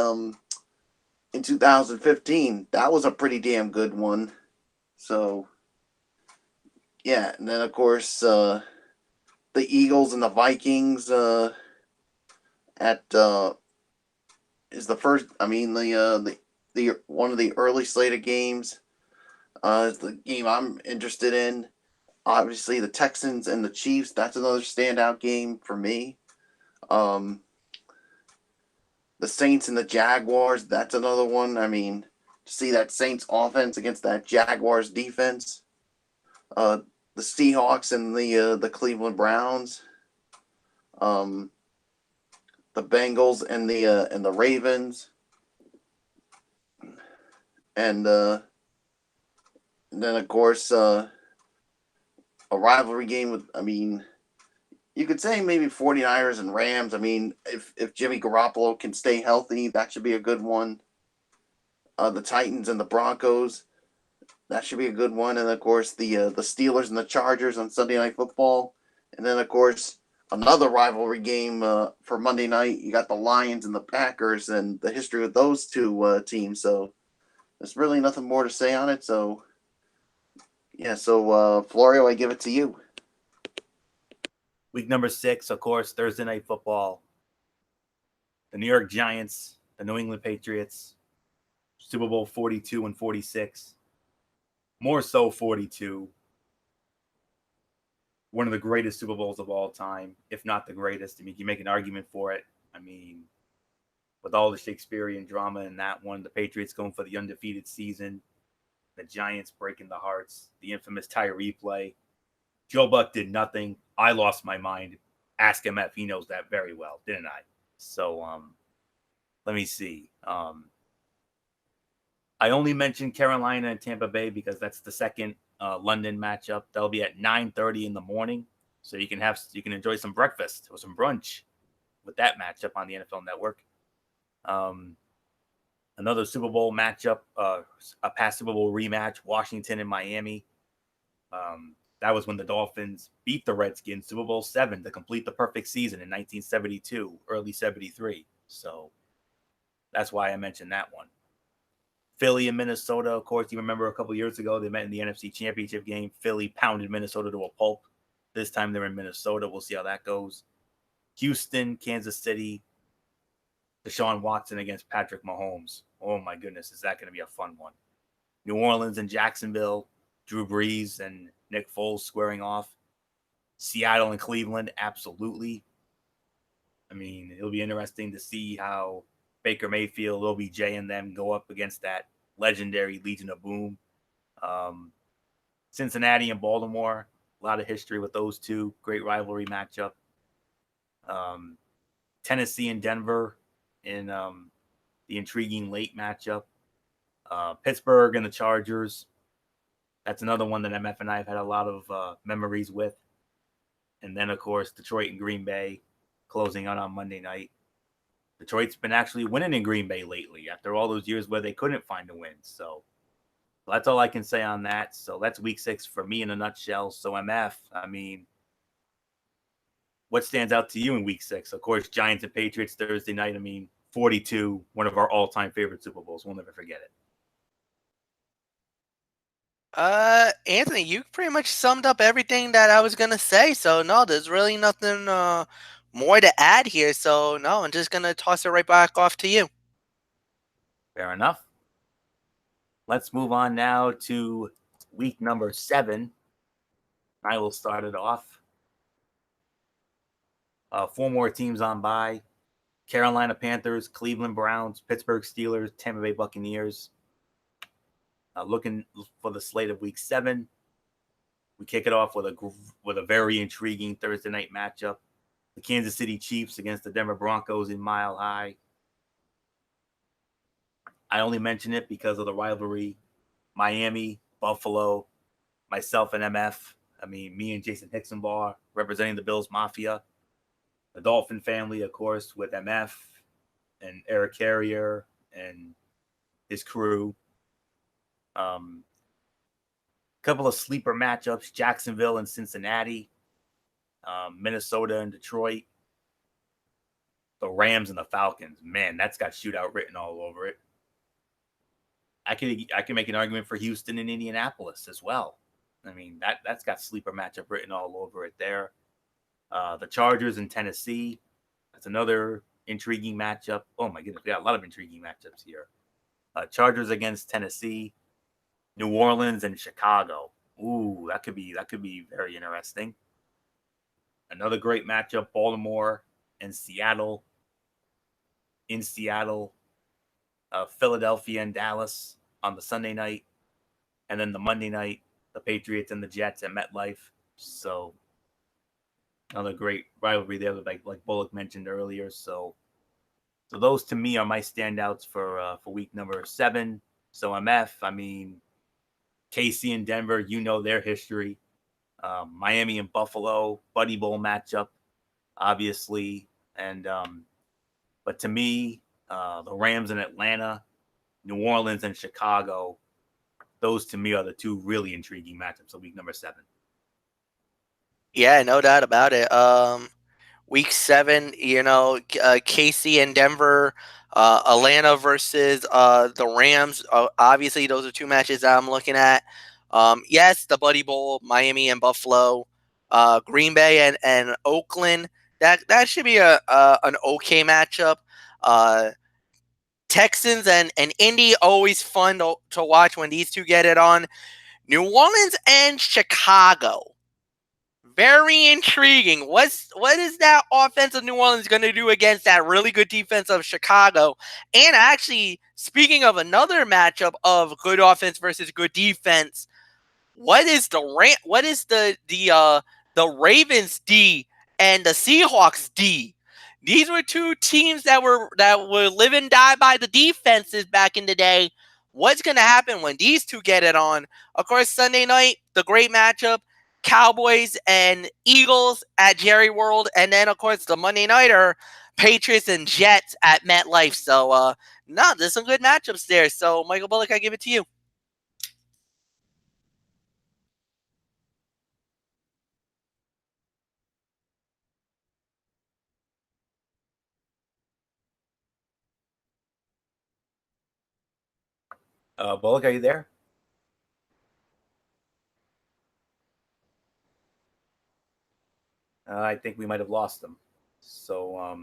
in 2015, that was a pretty damn good one. So yeah, and then of course the Eagles and the Vikings at is the first. I mean the one of the early slated games is the game I'm interested in. Obviously, the Texans and the Chiefs. That's another standout game for me. The Saints and the Jaguars. That's another one. I mean, to see that Saints offense against that Jaguars defense. The Seahawks and the Cleveland Browns. The Bengals and the Ravens. And then of course a rivalry game with. I mean, you could say maybe 49ers and Rams. I mean, if Jimmy Garoppolo can stay healthy, that should be a good one. The Titans and the Broncos, that should be a good one. And, of course, the Steelers and the Chargers on Sunday Night Football. And then, of course, another rivalry game for Monday night. You got the Lions and the Packers and the history of those 2 teams. So there's really nothing more to say on it. So, yeah, so Florio, I give it to you. Week number 6, of course, Thursday Night Football. The New York Giants, the New England Patriots, Super Bowl 42 and 46. More so 42. One of the greatest Super Bowls of all time, if not the greatest. I mean, you make an argument for it. I mean, with all the Shakespearean drama in that one, the Patriots going for the undefeated season, the Giants breaking the hearts, the infamous Tyree play. Joe Buck did nothing. I lost my mind. Ask him if he knows that very well, didn't I? So let me see. I only mentioned Carolina and Tampa Bay because that's the second London matchup. That'll be at 9:30 in the morning, so you can enjoy some breakfast or some brunch with that matchup on the NFL Network. Another Super Bowl matchup, a past Super Bowl rematch, Washington and Miami. That was when the Dolphins beat the Redskins Super Bowl 7 to complete the perfect season in 1972, early 73. So That's why I mentioned that one. Philly and Minnesota, of course, you remember a couple years ago they met in the NFC Championship game. Philly pounded Minnesota to a pulp. This time they're in Minnesota. We'll see how that goes. Houston, Kansas City, Deshaun Watson against Patrick Mahomes. Oh my goodness, is that going to be a fun one? New Orleans and Jacksonville, Drew Brees and Nick Foles squaring off. Seattle and Cleveland, absolutely. I mean, it'll be interesting to see how Baker Mayfield, OBJ, and them go up against that legendary Legion of Boom. Cincinnati and Baltimore, a lot of history with those two. Great rivalry matchup. Tennessee and Denver in the intriguing late matchup. Pittsburgh and the Chargers. That's another one that MF and I have had a lot of memories with. And then, of course, Detroit and Green Bay closing out on Monday night. Detroit's been actually winning in Green Bay lately after all those years where they couldn't find a win. So that's all I can say on that. So that's week 6 for me in a nutshell. So MF, I mean, what stands out to you in week 6? Of course, Giants and Patriots Thursday night. I mean, 42, one of our all-time favorite Super Bowls. We'll never forget it. Anthony, you pretty much summed up everything that I was gonna say. So no, there's really nothing more to add here. So no, I'm just gonna toss it right back off to you. Fair enough. Let's move on now to week number 7. I will start it off. 4 more teams on bye. Carolina Panthers, Cleveland Browns, Pittsburgh Steelers, Tampa Bay Buccaneers. Looking for the slate of week 7. We kick it off with a very intriguing Thursday night matchup. The Kansas City Chiefs against the Denver Broncos in Mile High. I only mention it because of the rivalry. Miami, Buffalo, myself and MF. I mean, me and Jason Hicksonbar representing the Bills Mafia. The Dolphin family, of course, with MF and Eric Carrier and his crew. Couple of sleeper matchups, Jacksonville and Cincinnati, Minnesota and Detroit, the Rams and the Falcons. Man, that's got shootout written all over it. I can make an argument for Houston and Indianapolis as well. I mean, that's got sleeper matchup written all over it there. The Chargers and Tennessee, that's another intriguing matchup. Oh my goodness, we got a lot of intriguing matchups here. Chargers against Tennessee, New Orleans and Chicago. Ooh, that could be very interesting. Another great matchup, Baltimore and Seattle. In Seattle, Philadelphia and Dallas on the Sunday night. And then the Monday night, the Patriots and the Jets at MetLife. So another great rivalry there, like Bullock mentioned earlier. So those to me are my standouts for week number 7. So MF, I mean, KC and Denver, you know their history. Miami and Buffalo, Buddy Bowl matchup, obviously. And but to me, the Rams in Atlanta, New Orleans and Chicago, those to me are the 2 really intriguing matchups of week number 7. Yeah, no doubt about it. Week 7, KC and Denver, Atlanta versus the Rams. Obviously, those are 2 matches that I'm looking at. Yes, the Buddy Bowl, Miami and Buffalo, Green Bay and Oakland. That should be an okay matchup. Texans and Indy, always fun to watch when these 2 get it on. New Orleans and Chicago. Very intriguing. What is that offense of New Orleans going to do against that really good defense of Chicago? And actually, speaking of another matchup of good offense versus good defense, what is the Ravens D and the Seahawks D? These were 2 teams that were live and die by the defenses back in the day. What's going to happen when these 2 get it on? Of course, Sunday night, the great matchup, Cowboys and Eagles at Jerry World, and then of course the Monday nighter, Patriots and Jets at MetLife. So there's some good matchups there. So Michael Bullock, I give it to you. Bullock, are you there? I think we might have lost him. So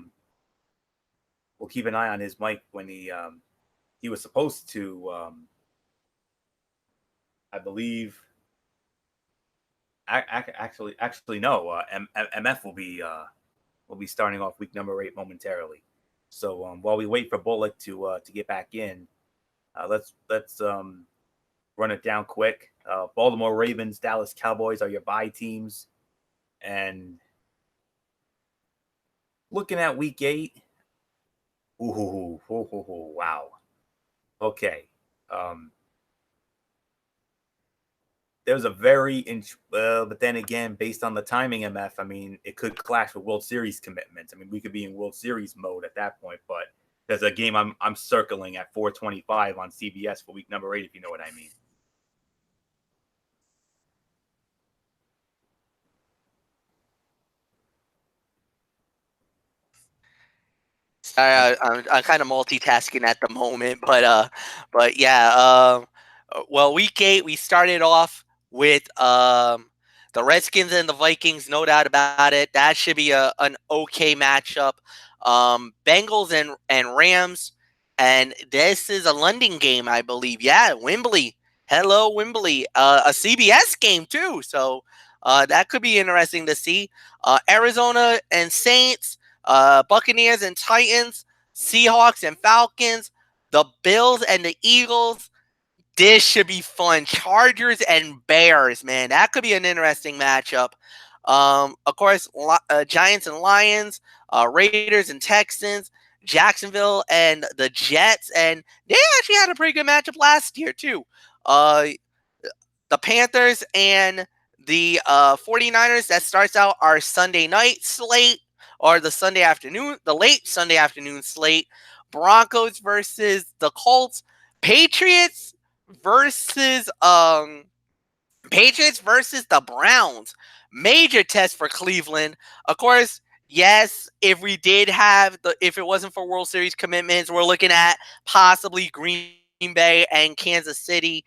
we'll keep an eye on his mic when he was supposed to, I believe. Actually, no. MF will be starting off week number 8 momentarily. So while we wait for Bullock to get back in, let's run it down quick. Baltimore Ravens, Dallas Cowboys are your bye teams, and looking at week 8. Wow. Okay. There's a but then again, based on the timing, MF, I mean, it could clash with World Series commitments. I mean, we could be in World Series mode at that point, but there's a game I'm circling at 4:25 on CBS for week number 8, if you know what I mean. I'm kind of multitasking at the moment, but yeah. Well, week 8 we started off with the Redskins and the Vikings, no doubt about it. That should be an okay matchup. Bengals and Rams, and this is a London game, I believe. Yeah, Wembley. Hello, Wembley. A CBS game too, so that could be interesting to see. Arizona and Saints. Buccaneers and Titans, Seahawks and Falcons, the Bills and the Eagles. This should be fun. Chargers and Bears, man. That could be an interesting matchup. Of course, Giants and Lions, Raiders and Texans, Jacksonville and the Jets. And they actually had a pretty good matchup last year, too. The Panthers and the 49ers, that starts out our Sunday night slate. Or the late Sunday afternoon slate. Broncos versus the Colts. Patriots versus the Browns. Major test for Cleveland. Of course, yes, if it wasn't for World Series commitments, we're looking at possibly Green Bay and Kansas City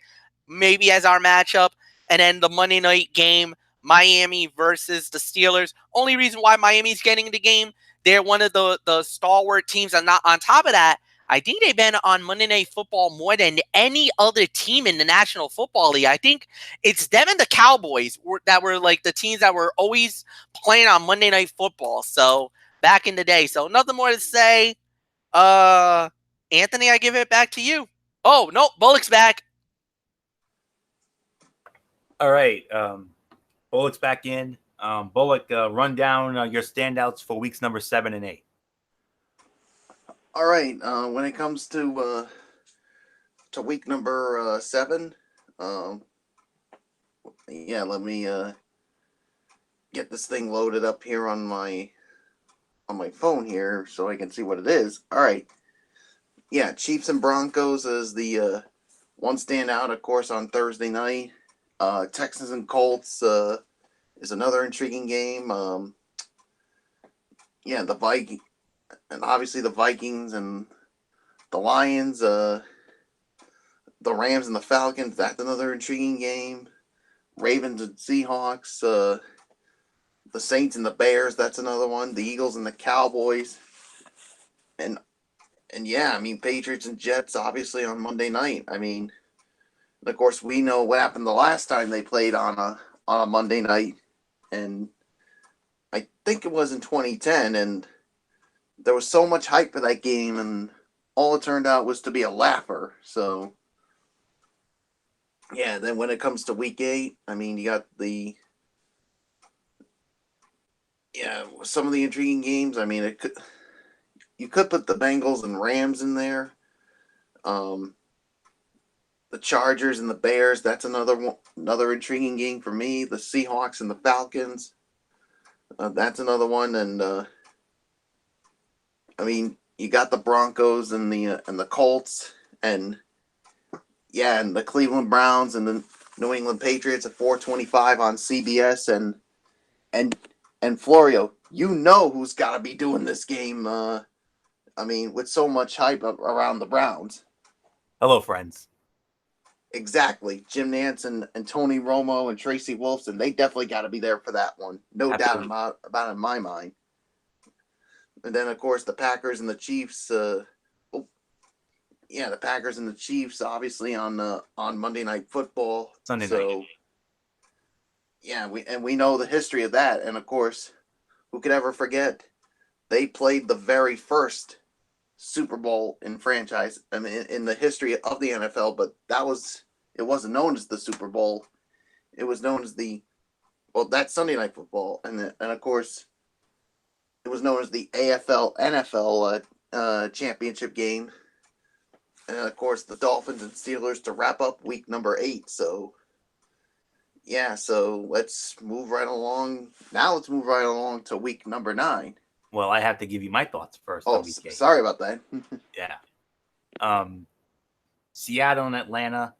maybe as our matchup. And then the Monday night game, Miami versus the Steelers. Only reason why Miami's getting the game, they're one of the stalwart teams. And not on top of that, I think they've been on Monday Night Football more than any other team in the National Football League. I think it's them and the Cowboys that were like the teams that were always playing on Monday Night Football. So back in the day. So nothing more to say. Anthony, I give it back to you. Oh, no, Bullock's back. All right. Bullock's back in. Bullock, run down your standouts for weeks number 7 and 8. All right. When it comes to week number 7, yeah, let me get this thing loaded up here on my phone here so I can see what it is. All right. Yeah, Chiefs and Broncos is the one standout, of course, on Thursday night. Texans and Colts is another intriguing game. Yeah, the Vikings, and obviously the Vikings and the Lions, the Rams and the Falcons, that's another intriguing game. Ravens and Seahawks, the Saints and the Bears, that's another one. The Eagles and the Cowboys. And yeah, I mean, Patriots and Jets, obviously, on Monday night. I mean, of course, we know what happened the last time they played on a Monday night, and I think it was in 2010, and there was so much hype for that game, and all it turned out was to be a laugher. So, yeah, then when it comes to week 8, I mean, you got some of the intriguing games. I mean, you could put the Bengals and Rams in there. The Chargers and the Bears, that's another intriguing game for me. The Seahawks and the Falcons, that's another one. And I mean, you got the Broncos and the Colts, and yeah, and the Cleveland Browns and the New England Patriots at 4:25 on CBS, and Florio, you know who's got to be doing this game. I mean, with so much hype around the Browns. Hello, friends. exactly. Jim Nance and Tony Romo and Tracy Wolfson, they definitely got to be there for that one. No doubt Absolutely. about it in my mind. And then, of course, the Packers and the Chiefs. Yeah, the Packers and the Chiefs, obviously on Monday Night Football. Sunday so, night. Yeah, we know the history of that, and of course, who could ever forget? They played the very first Super Bowl in franchise. I mean, in the history of the NFL, but it wasn't known as the Super Bowl. It was known as that Sunday Night Football, and of course, it was known as the AFL NFL championship game. And of course, the Dolphins and Steelers to wrap up week number 8. So, yeah, so let's move right along. Now let's move right along to week number 9. Well, I have to give you my thoughts first on week 8. Sorry about that. Yeah. Seattle and Atlanta,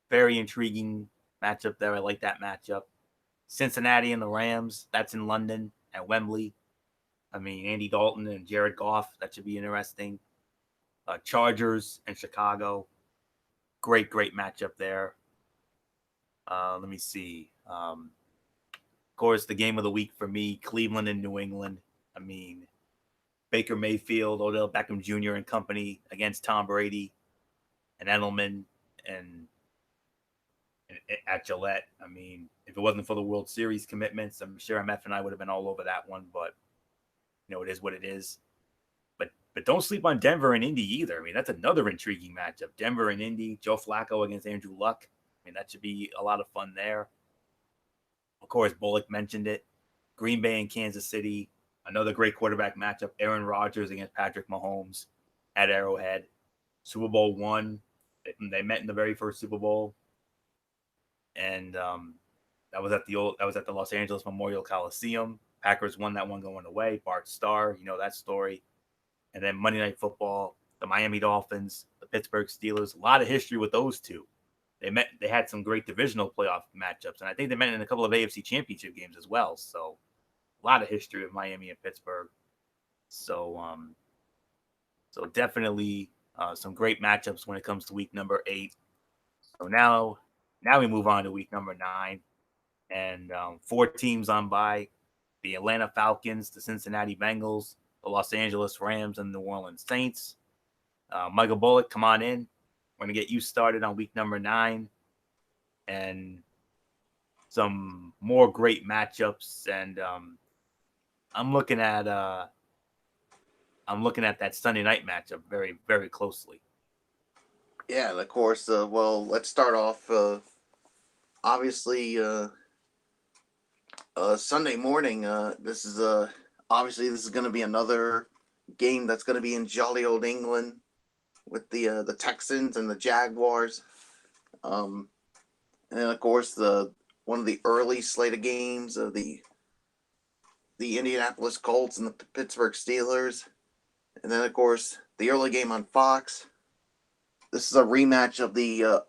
very intriguing matchup there. I like that matchup. Cincinnati and the Rams, that's in London at Wembley. I mean, Andy Dalton and Jared Goff, that should be interesting. Chargers and Chicago, great matchup there. Let me see. Of course, the game of the week for me, Cleveland and New England. I mean, Baker Mayfield, Odell Beckham Jr. and company against Tom Brady and Edelman and at Gillette. I mean, if it wasn't for the World Series commitments, I'm sure MF and I would have been all over that one, but it is what it is. But don't sleep on Denver and Indy either. I mean, that's another intriguing matchup. Denver and Indy, Joe Flacco against Andrew Luck. I mean, that should be a lot of fun there. Of course, Bullock mentioned it. Green Bay and Kansas City, another great quarterback matchup. Aaron Rodgers against Patrick Mahomes at Arrowhead. Super Bowl I. They met in the very first Super Bowl, and that was at the Los Angeles Memorial Coliseum. Packers won that one going away. Bart Starr, that story. And then Monday Night Football, the Miami Dolphins, the Pittsburgh Steelers. A lot of history with those two. They had some great divisional playoff matchups, and I think they met in a couple of AFC Championship games as well. So a lot of history with Miami and Pittsburgh. So definitely some great matchups when it comes to week number 8. So now we move on to week number 9, and 4 teams on by: the Atlanta Falcons, the Cincinnati Bengals, the Los Angeles Rams, and New Orleans Saints. Michael Bullock, come on in. We're going to get you started on week number 9 and some more great matchups. And I'm looking at that Sunday night matchup very, very closely. Yeah, and of course, let's start off. Obviously, Sunday morning. This is going to be another game that's going to be in jolly old England with the Texans and the Jaguars. And then, of course, one of the early slate of games of the Indianapolis Colts and the Pittsburgh Steelers. And then, of course, the early game on Fox. This is a rematch of the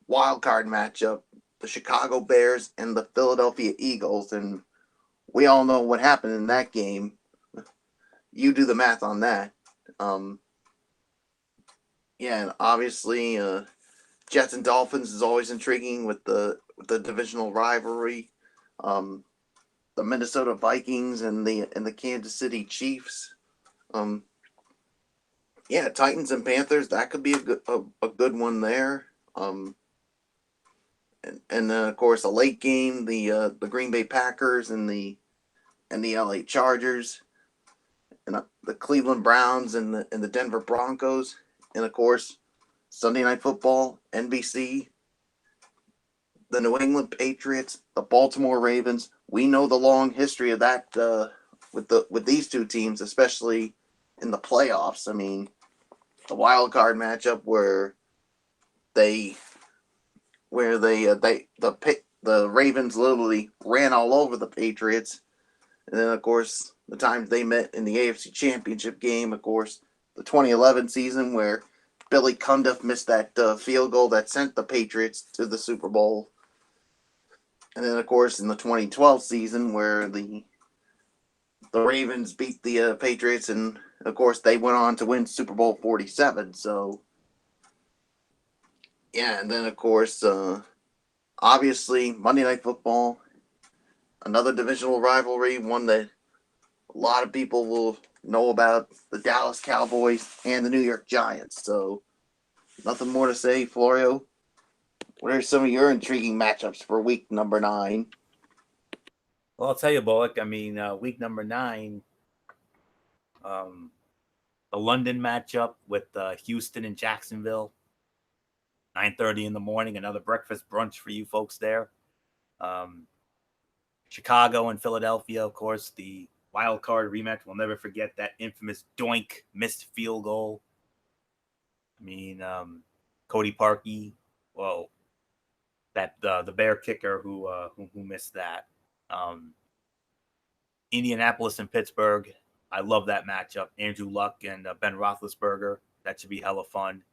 wild card matchup, the Chicago Bears and the Philadelphia Eagles, and we all know what happened in that game. You do the math on that. Yeah, and obviously, Jets and Dolphins is always intriguing with the divisional rivalry. The Minnesota Vikings and the Kansas City Chiefs. Yeah, Titans and Panthers, that could be a good one there. And then of course a late game, the Green Bay Packers and the LA Chargers, and the Cleveland Browns and the Denver Broncos, and of course Sunday Night Football, NBC, the New England Patriots, the Baltimore Ravens. We know the long history of that with these two teams, especially in the playoffs. I mean, the wild card matchup where the Ravens literally ran all over the Patriots, and then of course the times they met in the AFC Championship game, of course the 2011 season where Billy Cundiff missed that field goal that sent the Patriots to the Super Bowl, and then of course in the 2012 season where the Ravens beat the Patriots, and of course they went on to win Super Bowl 47. So Yeah, and then of course, obviously Monday Night Football, another divisional rivalry, one that a lot of people will know about, the Dallas Cowboys and the New York Giants. So nothing more to say, Florio. What are some of your intriguing matchups for week number 9? Well, I'll tell you, Bullock. I mean, week number 9, the London matchup with Houston and Jacksonville, 9:30 in the morning. Another breakfast brunch for you folks there. Chicago and Philadelphia, of course, the wild card rematch. We'll never forget that infamous doink missed field goal. I mean, Cody Parkey. Well, that the Bear kicker who missed that. Indianapolis and Pittsburgh. I love that matchup. Andrew Luck and Ben Roethlisberger. That should be hella fun.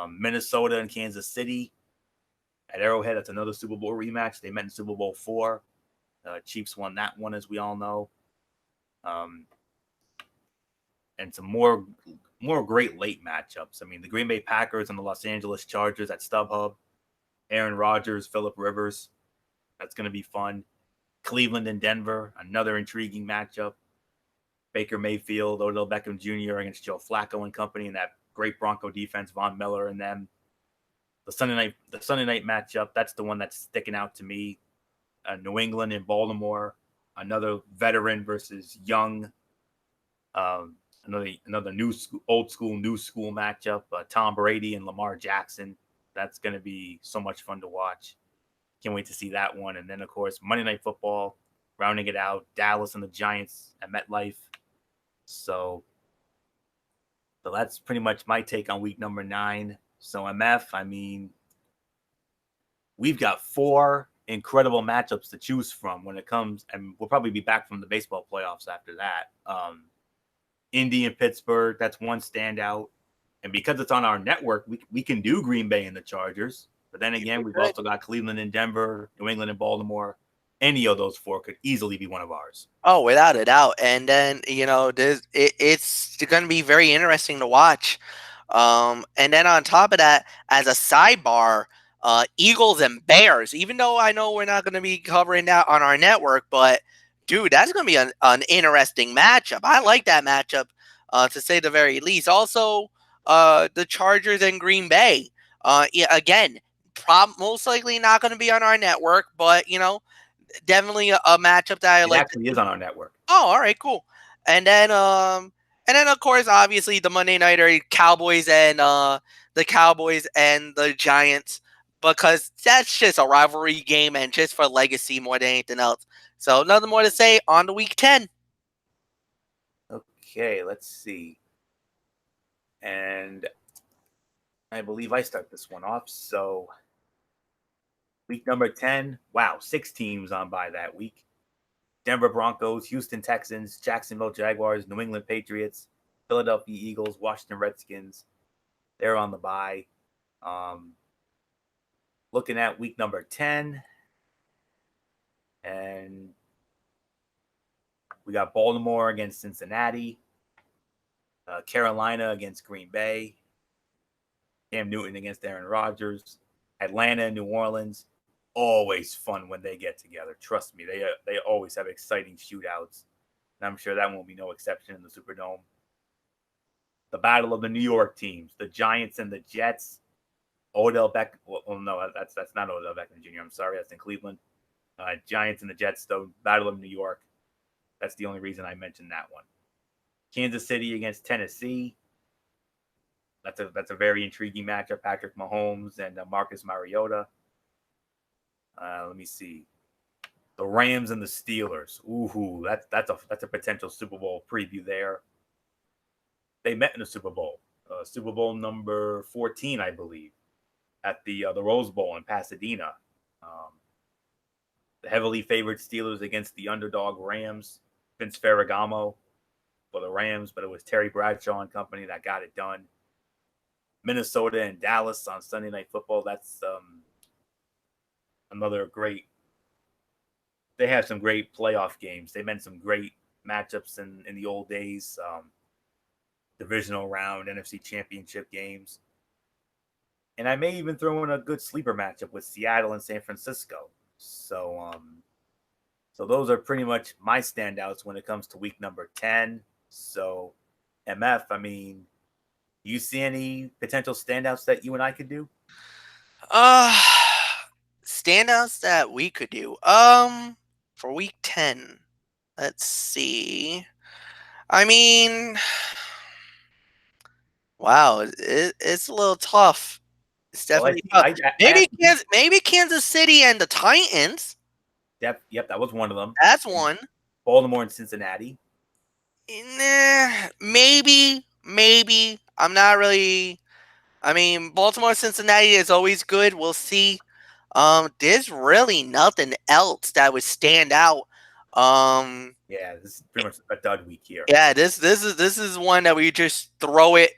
Minnesota and Kansas City at Arrowhead. That's another Super Bowl rematch. They met in Super Bowl 4. Chiefs won that one, as we all know. And some more great late matchups. I mean, the Green Bay Packers and the Los Angeles Chargers at StubHub. Aaron Rodgers, Phillip Rivers. That's going to be fun. Cleveland and Denver, another intriguing matchup. Baker Mayfield, Odell Beckham Jr. against Joe Flacco and company, and that great Bronco defense, Von Miller and them. The Sunday night matchup, that's the one that's sticking out to me. New England and Baltimore, another veteran versus young. Another old school, new school matchup. Tom Brady and Lamar Jackson. That's going to be so much fun to watch. Can't wait to see that one. And then, of course, Monday Night Football, rounding it out, Dallas and the Giants at MetLife. So that's pretty much my take on week number 9. So, MF, I mean, we've got 4 incredible matchups to choose from when it comes, and we'll probably be back from the baseball playoffs after that. Indy and Pittsburgh, that's one standout. And because it's on our network, we can do Green Bay and the Chargers. But then again, we've also got Cleveland and Denver, New England and Baltimore. Any of those 4 could easily be one of ours. Oh, without a doubt. And then, it's going to be very interesting to watch. And then on top of that, as a sidebar, Eagles and Bears, even though I know we're not going to be covering that on our network, but dude, that's going to be an interesting matchup. I like that matchup, to say the very least. Also, the Chargers and Green Bay. Again, most likely not going to be on our network, but definitely a matchup that I like. It actually is on our network. Oh, all right, cool. And then of course, obviously the Monday Nighter Cowboys and the Giants, because that's just a rivalry game and just for legacy more than anything else. So nothing more to say on to week 10. Okay, let's see. And I believe I start this one off. So week number 10, wow, 6 teams on by that week. Denver Broncos, Houston Texans, Jacksonville Jaguars, New England Patriots, Philadelphia Eagles, Washington Redskins. They're on the bye. Looking at week number 10, and we got Baltimore against Cincinnati, Carolina against Green Bay, Cam Newton against Aaron Rodgers, Atlanta and New Orleans. Always fun when they get together. Trust me, they always have exciting shootouts, and I'm sure that won't be no exception in the Superdome. The battle of the New York teams, the Giants and the Jets. Odell Beckham. Well, no, that's not Odell Beckham Jr. I'm sorry, that's in Cleveland. Giants and the Jets, though. Battle of New York. That's the only reason I mentioned that one. Kansas City against Tennessee. That's a very intriguing matchup. Patrick Mahomes and Marcus Mariota. Let me see. The Rams and the Steelers. Ooh, that's a potential Super Bowl preview there. They met in the Super Bowl. Super Bowl number 14, I believe, at the Rose Bowl in Pasadena. The heavily favored Steelers against the underdog Rams. Vince Ferragamo for the Rams, but it was Terry Bradshaw and company that got it done. Minnesota and Dallas on Sunday Night Football. That's another great. They have some great playoff games. They've been some great matchups in the old days. Divisional round, NFC Championship games. and I may even throw in a good sleeper matchup with Seattle and San Francisco. So those are pretty much my standouts when it comes to week number 10. So, MF, I mean, do you see any potential standouts that you and I could do? Uh, standouts that we could do. For week 10, let's see. I mean, wow, it's a little tough. It's Well, definitely tough. I Maybe Kansas City and the Titans. yep, that was one of them. That's one. Baltimore and Cincinnati. Nah, maybe. I'm not really. I mean, Baltimore, Cincinnati is always good. We'll see. There's really nothing else that would stand out. Yeah, this is pretty much a dud week here. Yeah, this is one that we just throw it.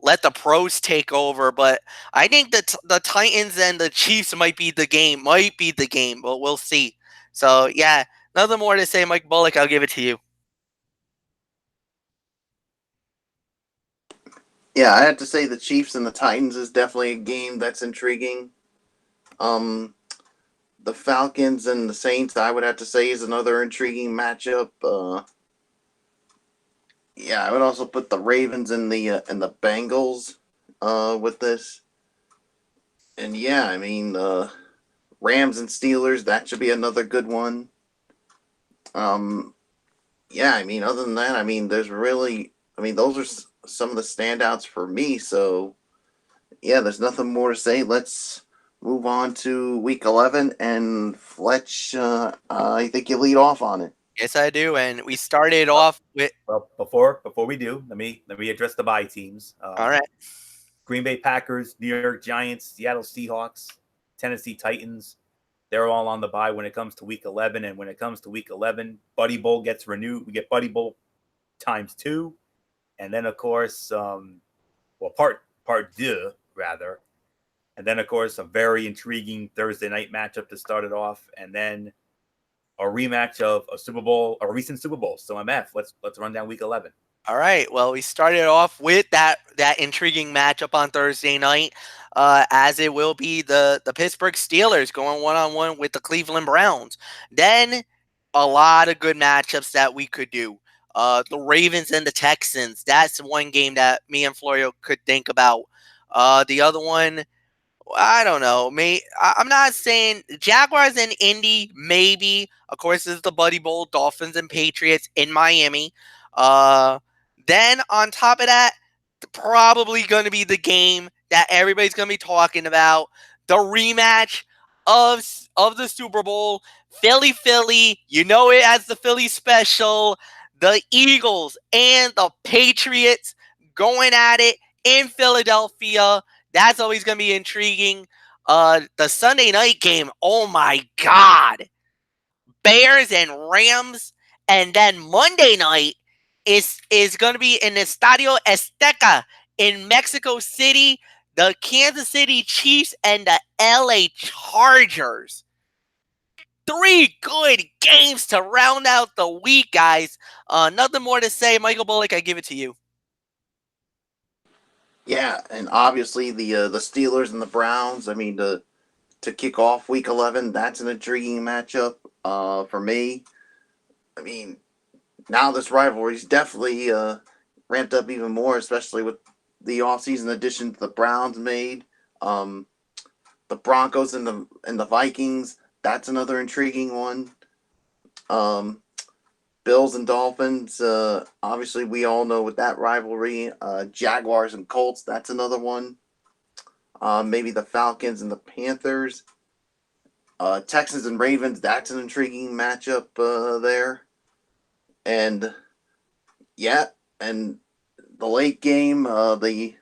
Let the pros take over. But I think the Titans and the Chiefs might be the game. But we'll see. So yeah, nothing more to say, Mike Bullock. I'll give it to you. Yeah, I have to say the Chiefs and the Titans is definitely a game that's intriguing. The Falcons and the Saints, I would have to say, is another intriguing matchup. Yeah, I would also put the Ravens and the Bengals with this. And yeah, I mean, Rams and Steelers, that should be another good one. Yeah, I mean, other than that, I mean, those are some of the standouts for me. So, yeah, there's nothing more to say. Let's move on to week 11. And Fletch, I think you lead off on it. Yes, I do. And we started off with. Well, before we do, let me address the bye teams. All right. Green Bay Packers, New York Giants, Seattle Seahawks, Tennessee Titans. They're all on the bye when it comes to week 11. And when it comes to week 11, Buddy Bowl gets renewed. We get Buddy Bowl ×2. And then, of course, part deux, rather. And then, of course, a very intriguing Thursday night matchup to start it off. And then a rematch of a recent Super Bowl. So, MF, let's run down week 11. All right. Well, we started off with that intriguing matchup on Thursday night, as it will be the Pittsburgh Steelers going one-on-one with the Cleveland Browns. Then a lot of good matchups that we could do. The Ravens and the Texans. That's one game that me and Florio could think about. The other one, I don't know. I'm not saying Jaguars and Indy, maybe. Of course, this is the Buddy Bowl, Dolphins and Patriots in Miami. Then on top of that, probably going to be the game that everybody's going to be talking about, the rematch of the Super Bowl, Philly, you know it as the Philly special, the Eagles and the Patriots going at it in Philadelphia. That's always going to be intriguing. The Sunday night game, oh my God, Bears and Rams, and then Monday night is going to be in Estadio Azteca in Mexico City, the Kansas City Chiefs and the LA Chargers. 3 good games to round out the week, guys. Nothing more to say. Michael Bullock, I give it to you. Yeah, and obviously the Steelers and the Browns. I mean, to kick off week 11, that's an intriguing matchup for me. I mean, now this rivalry's definitely ramped up even more, especially with the offseason additions the Browns made. The Broncos and the Vikings, that's another intriguing one. Bills and Dolphins, obviously we all know with that rivalry. Jaguars and Colts, that's another one. Maybe the Falcons and the Panthers. Texans and Ravens, that's an intriguing matchup there. And yeah, and the late game, the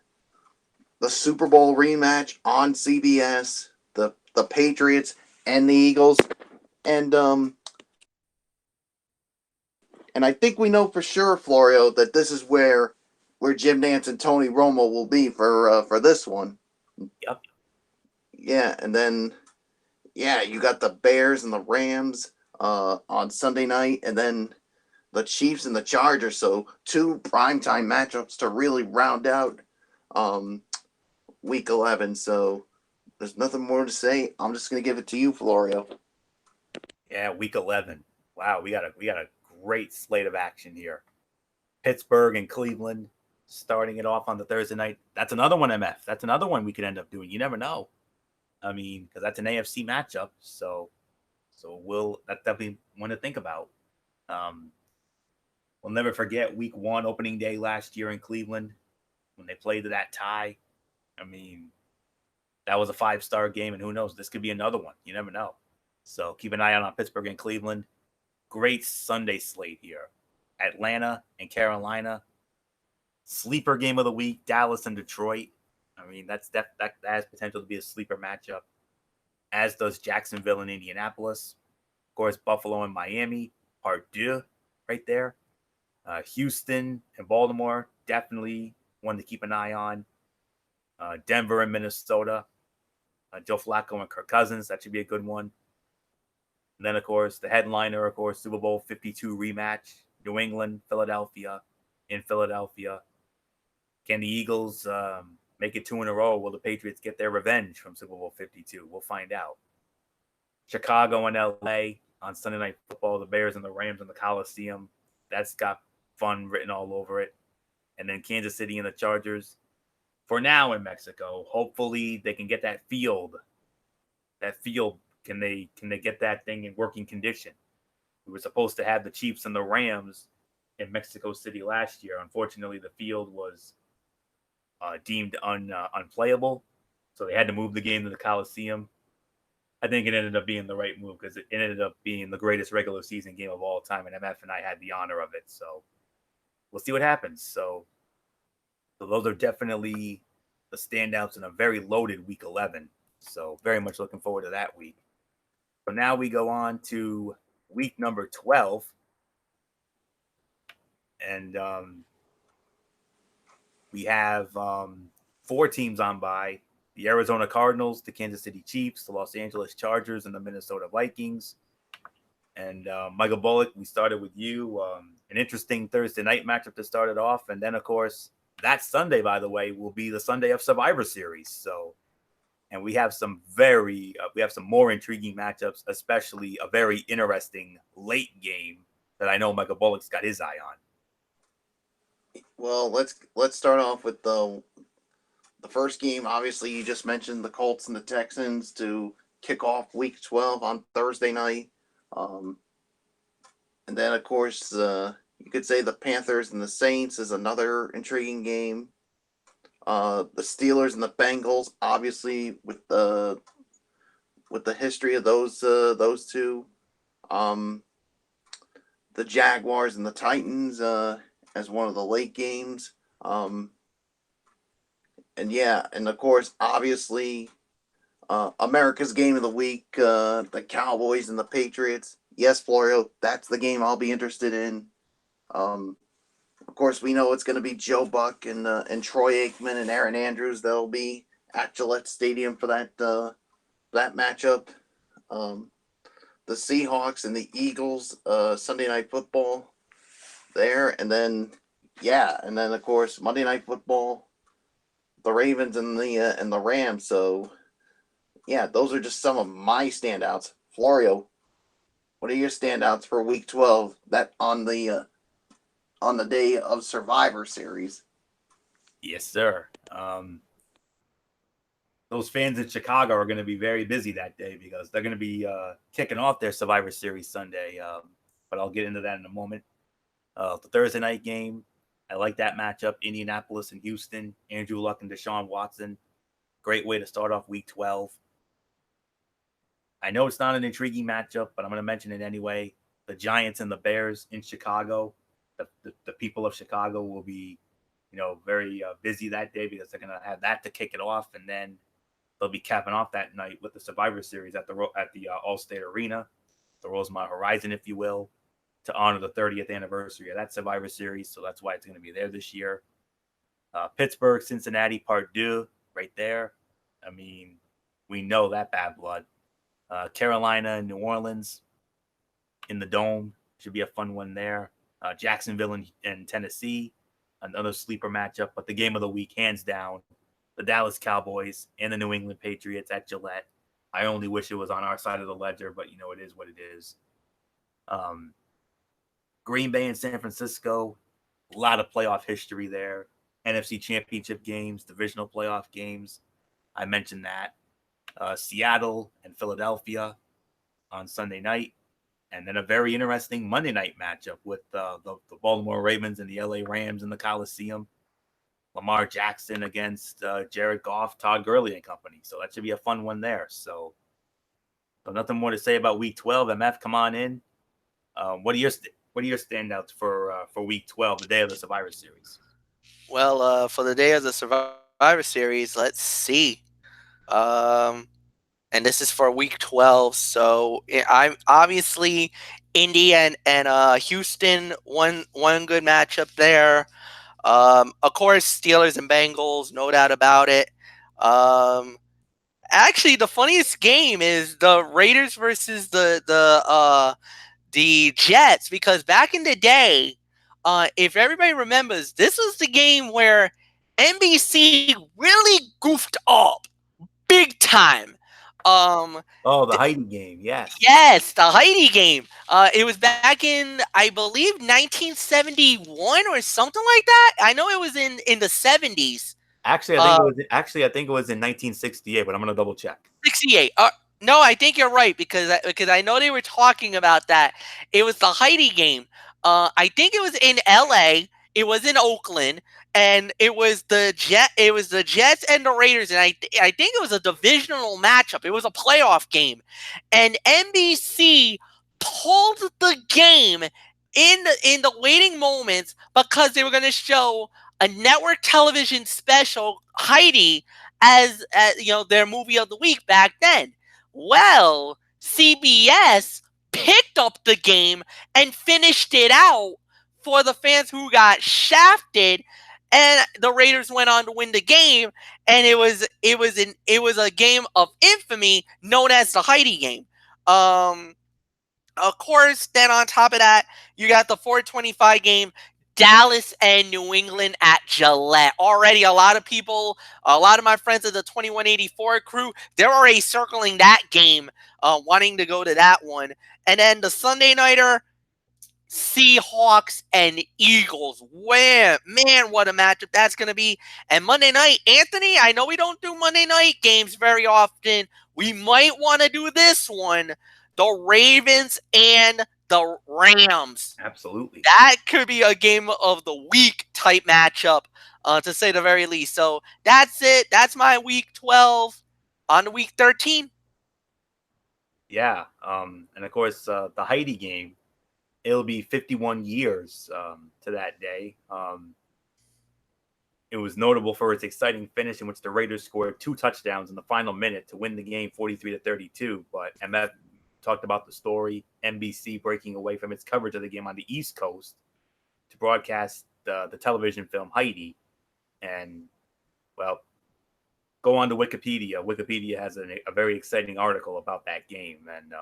Super Bowl rematch on CBS, the Patriots and the Eagles, and I think we know for sure, Florio, that this is where Jim Nantz and Tony Romo will be for this one. Yep. Yeah, and then you got the Bears and the Rams on Sunday night, and then the Chiefs and the Chargers. So 2 primetime matchups to really round out Week 11. So there's nothing more to say. I'm just gonna give it to you, Florio. Yeah, week 11. Wow, we got a great slate of action here. Pittsburgh and Cleveland starting it off on the Thursday night. That's another one, MF. That's another one we could end up doing. You never know. I mean, because that's an AFC matchup. So that's definitely one to think about. We'll never forget week 1 opening day last year in Cleveland when they played that tie. I mean, that was a 5-star game, and who knows? This could be another one. You never know. So keep an eye out on Pittsburgh and Cleveland. Great Sunday slate here. Atlanta and Carolina. Sleeper game of the week, Dallas and Detroit. I mean, that has potential to be a sleeper matchup, as does Jacksonville and Indianapolis. Of course, Buffalo and Miami, part deux right there. Houston and Baltimore, definitely one to keep an eye on. Denver and Minnesota. Joe Flacco and Kirk Cousins, that should be a good one. And then, of course, the headliner, of course, Super Bowl 52 rematch, New England, Philadelphia, in Philadelphia. Can the Eagles make it 2 in a row? Will the Patriots get their revenge from Super Bowl 52? We'll find out. Chicago and LA on Sunday Night Football, the Bears and the Rams in the Coliseum. That's got fun written all over it. And then Kansas City and the Chargers. For now in Mexico, hopefully they can get that field. Can they get that thing in working condition? We were supposed to have the Chiefs and the Rams in Mexico City last year. Unfortunately, the field was deemed unplayable, so they had to move the game to the Coliseum. I think it ended up being the right move because it ended up being the greatest regular season game of all time, and MF and I had the honor of it. So we'll see what happens. So those are definitely the standouts in a very loaded week 11. So very much looking forward to that week. So now we go on to week number 12. And we have 4 teams on bye: the Arizona Cardinals, the Kansas City Chiefs, the Los Angeles Chargers, and the Minnesota Vikings. And Michael Bullock, we started with you. An interesting Thursday night matchup to start it off. And then, of course, that Sunday, by the way, will be the Sunday of Survivor Series. So, and we have some more intriguing matchups, especially a very interesting late game that I know Michael Bullock's got his eye on. Well, let's start off with the first game. Obviously, you just mentioned the Colts and the Texans to kick off Week 12 on Thursday night. And then, of course, you could say the Panthers and the Saints is another intriguing game. The Steelers and the Bengals, obviously, with the history of those two. The Jaguars and the Titans as one of the late games. And of course, obviously, America's game of the week, the Cowboys and the Patriots. Yes, Florio, that's the game I'll be interested in. Of course, we know it's going to be Joe Buck and Troy Aikman and Aaron Andrews. They'll be at Gillette Stadium for that matchup. The Seahawks and the Eagles, Sunday Night Football there. And then of course, Monday Night Football, the Ravens and the Rams. So, yeah, those are just some of my standouts. Florio, what are your standouts for Week 12 that on the day of Survivor Series? Yes, sir. Those fans in Chicago are going to be very busy that day because they're going to be kicking off their Survivor Series Sunday. But I'll get into that in a moment. The Thursday night game, I like that matchup. Indianapolis and Houston, Andrew Luck and Deshaun Watson. Great way to start off Week 12. I know it's not an intriguing matchup, but I'm going to mention it anyway. The Giants and the Bears in Chicago. The people of Chicago will be, very busy that day because they're going to have that to kick it off, and then they'll be capping off that night with the Survivor Series at the Allstate Arena, the Rosemont Horizon, if you will, to honor the 30th anniversary of that Survivor Series. So that's why it's going to be there this year. Pittsburgh, Cincinnati, part deux, right there. I mean, we know that bad blood. Carolina and New Orleans in the Dome should be a fun one there. Jacksonville and Tennessee, another sleeper matchup. But the game of the week, hands down, the the Dallas Cowboys and the New England Patriots at Gillette. I only wish it was on our side of the ledger, but it is what it is. Green Bay and San Francisco, a lot of playoff history there. NFC Championship games, divisional playoff games. I mentioned that. Seattle and Philadelphia on Sunday night. And then a very interesting Monday night matchup with the Baltimore Ravens and the LA Rams in the Coliseum. Lamar Jackson against Jared Goff, Todd Gurley and company. So that should be a fun one there. So nothing more to say about Week 12. MF, come on in. What are your standouts for Week 12, the day of the Survivor Series? Well, for the day of the Survivor Series, let's see. And this is for Week 12. So I'm obviously Indy and Houston, one good matchup there. Of course, Steelers and Bengals, no doubt about it. Actually, the funniest game is the Raiders versus the Jets, because back in the day, if everybody remembers, this was the game where NBC really goofed up big time. The Heidi game, yes. Yes, the Heidi game. It was back in, I believe, 1971 or something like that. I know it was in the 70s. Actually, I think it was in 1968, but I'm gonna double check. 68. No, I think you're right because I know they were talking about that. It was the Heidi game. I think it was in LA. It was in Oakland, and it was the Jets and the Raiders, and I think it was a divisional matchup. It was a playoff game, and NBC pulled the game in the waiting moments because they were going to show a network television special, Heidi, as their movie of the week back then. Well, CBS picked up the game and finished it out for the fans who got shafted, and the Raiders went on to win the game, and it was a game of infamy known as the Heidi game. Of course, then on top of that, you got the 425 game, Dallas and New England at Gillette. Already a lot of my friends of the 2184 crew, they're already circling that game, wanting to go to that one. And then the Sunday nighter, Seahawks and Eagles. Man, what a matchup that's going to be. And Monday night, Anthony, I know we don't do Monday night games very often. We might want to do this one, the Ravens and the Rams. Absolutely. That could be a game of the week type matchup, to say the very least. So that's it. That's my Week 12. On to Week 13. Yeah. And of course, the Heidi game, it'll be 51 years to that day. It was notable for its exciting finish in which the Raiders scored 2 touchdowns in the final minute to win the game 43-32. But MF talked about the story, NBC breaking away from its coverage of the game on the East Coast to broadcast the television film Heidi. And, well, go on to Wikipedia. Wikipedia has a very exciting article about that game. And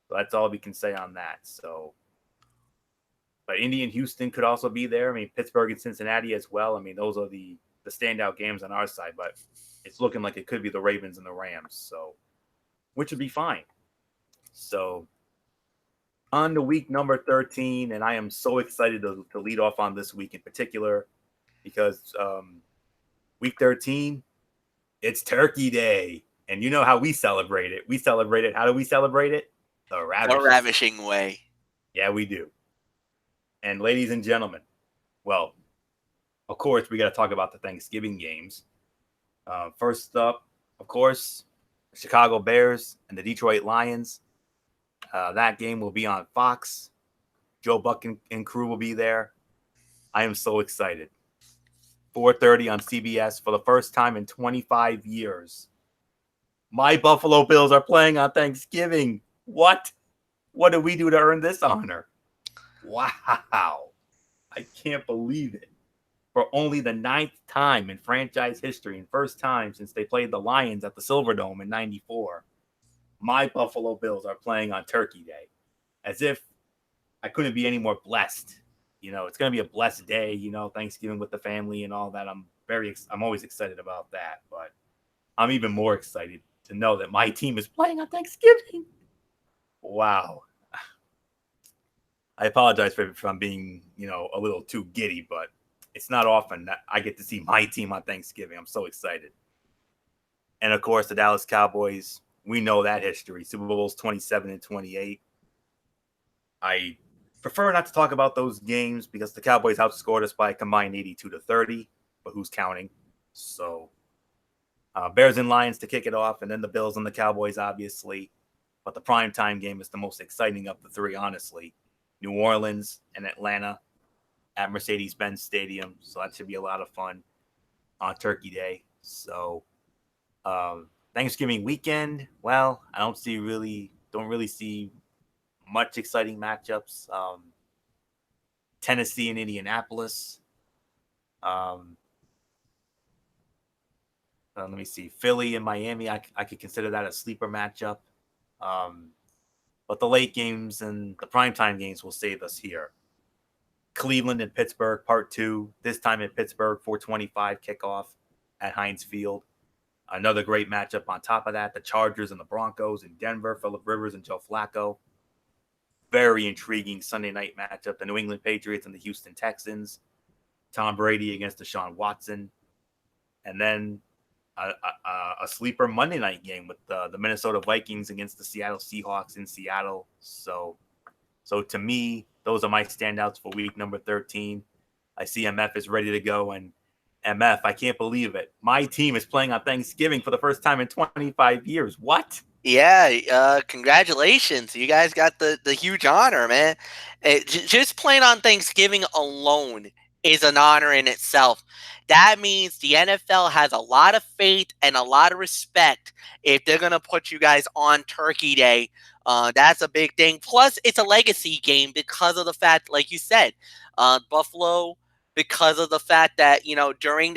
so that's all we can say on that. So, but Indy and Houston could also be there. I mean, Pittsburgh and Cincinnati as well. I mean, those are the standout games on our side, but it's looking like it could be the Ravens and the Rams. So, which would be fine. So, on to week number 13, and I am so excited to lead off on this week in particular because week 13, it's Turkey Day. And you know how we celebrate it. How do we celebrate it? The ravishing way. Yeah, we do. And ladies and gentlemen, well, of course, we got to talk about the Thanksgiving games. First up, of course, the Chicago Bears and the Detroit Lions. That game will be on Fox. Joe Buck and crew will be there. I am so excited. 4:30 on CBS for the first time in 25 years. My Buffalo Bills are playing on Thanksgiving. What? What did we do to earn this honor? Wow. I can't believe it. For only the 9th time in franchise history and first time since they played the Lions at the Silverdome in 94, my Buffalo Bills are playing on Turkey Day. As if I couldn't be any more blessed. You know, it's going to be a blessed day, Thanksgiving with the family and all that. I'm I'm always excited about that, but I'm even more excited to know that my team is playing on Thanksgiving. Wow. I apologize if I'm being, a little too giddy, but it's not often that I get to see my team on Thanksgiving. I'm so excited. And of course, the Dallas Cowboys, we know that history. Super Bowls 27 and 28. I prefer not to talk about those games because the Cowboys outscored us by a combined 82-30, but who's counting? So, Bears and Lions to kick it off, and then the Bills and the Cowboys, obviously. But the primetime game is the most exciting of the three, honestly. New Orleans and Atlanta at Mercedes-Benz Stadium. So that should be a lot of fun on Turkey Day. So Thanksgiving weekend, well, I don't really see much exciting matchups. Tennessee and Indianapolis. Let me see. Philly and Miami, I could consider that a sleeper matchup. But the late games and the primetime games will save us here. Cleveland and Pittsburgh, part 2. This time in Pittsburgh, 4:25 kickoff at Heinz Field. Another great matchup on top of that. The Chargers and the Broncos in Denver, Phillip Rivers and Joe Flacco. Very intriguing Sunday night matchup. The New England Patriots and the Houston Texans. Tom Brady against Deshaun Watson. And then a sleeper Monday night game with the Minnesota Vikings against the Seattle Seahawks in Seattle. So to me, those are my standouts for week number 13. I see MF is ready to go, and MF, I can't believe it. My team is playing on Thanksgiving for the first time in 25 years. What? Yeah, congratulations. You guys got the huge honor, man. Just playing on Thanksgiving alone is an honor in itself. That means the NFL has a lot of faith and a lot of respect if they're going to put you guys on Turkey Day. That's a big thing. Plus, it's a legacy game because of the fact, like you said, Buffalo, because of the fact that, during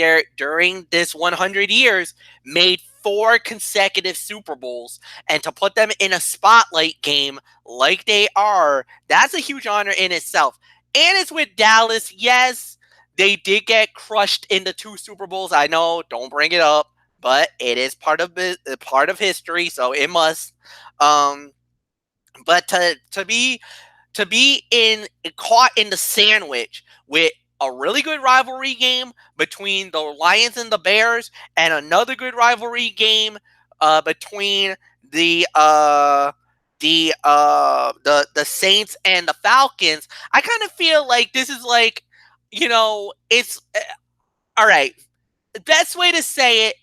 this 100 years, made 4 consecutive Super Bowls, and to put them in a spotlight game like they are, that's a huge honor in itself. And it's with Dallas. Yes, they did get crushed in the 2 Super Bowls. I know, don't bring it up, but it is part of history, so it must. But to be caught in the sandwich with a really good rivalry game between the Lions and the Bears, and another good rivalry game between the Saints and the Falcons, I kind of feel like this is like, it's all right. The best way to say it,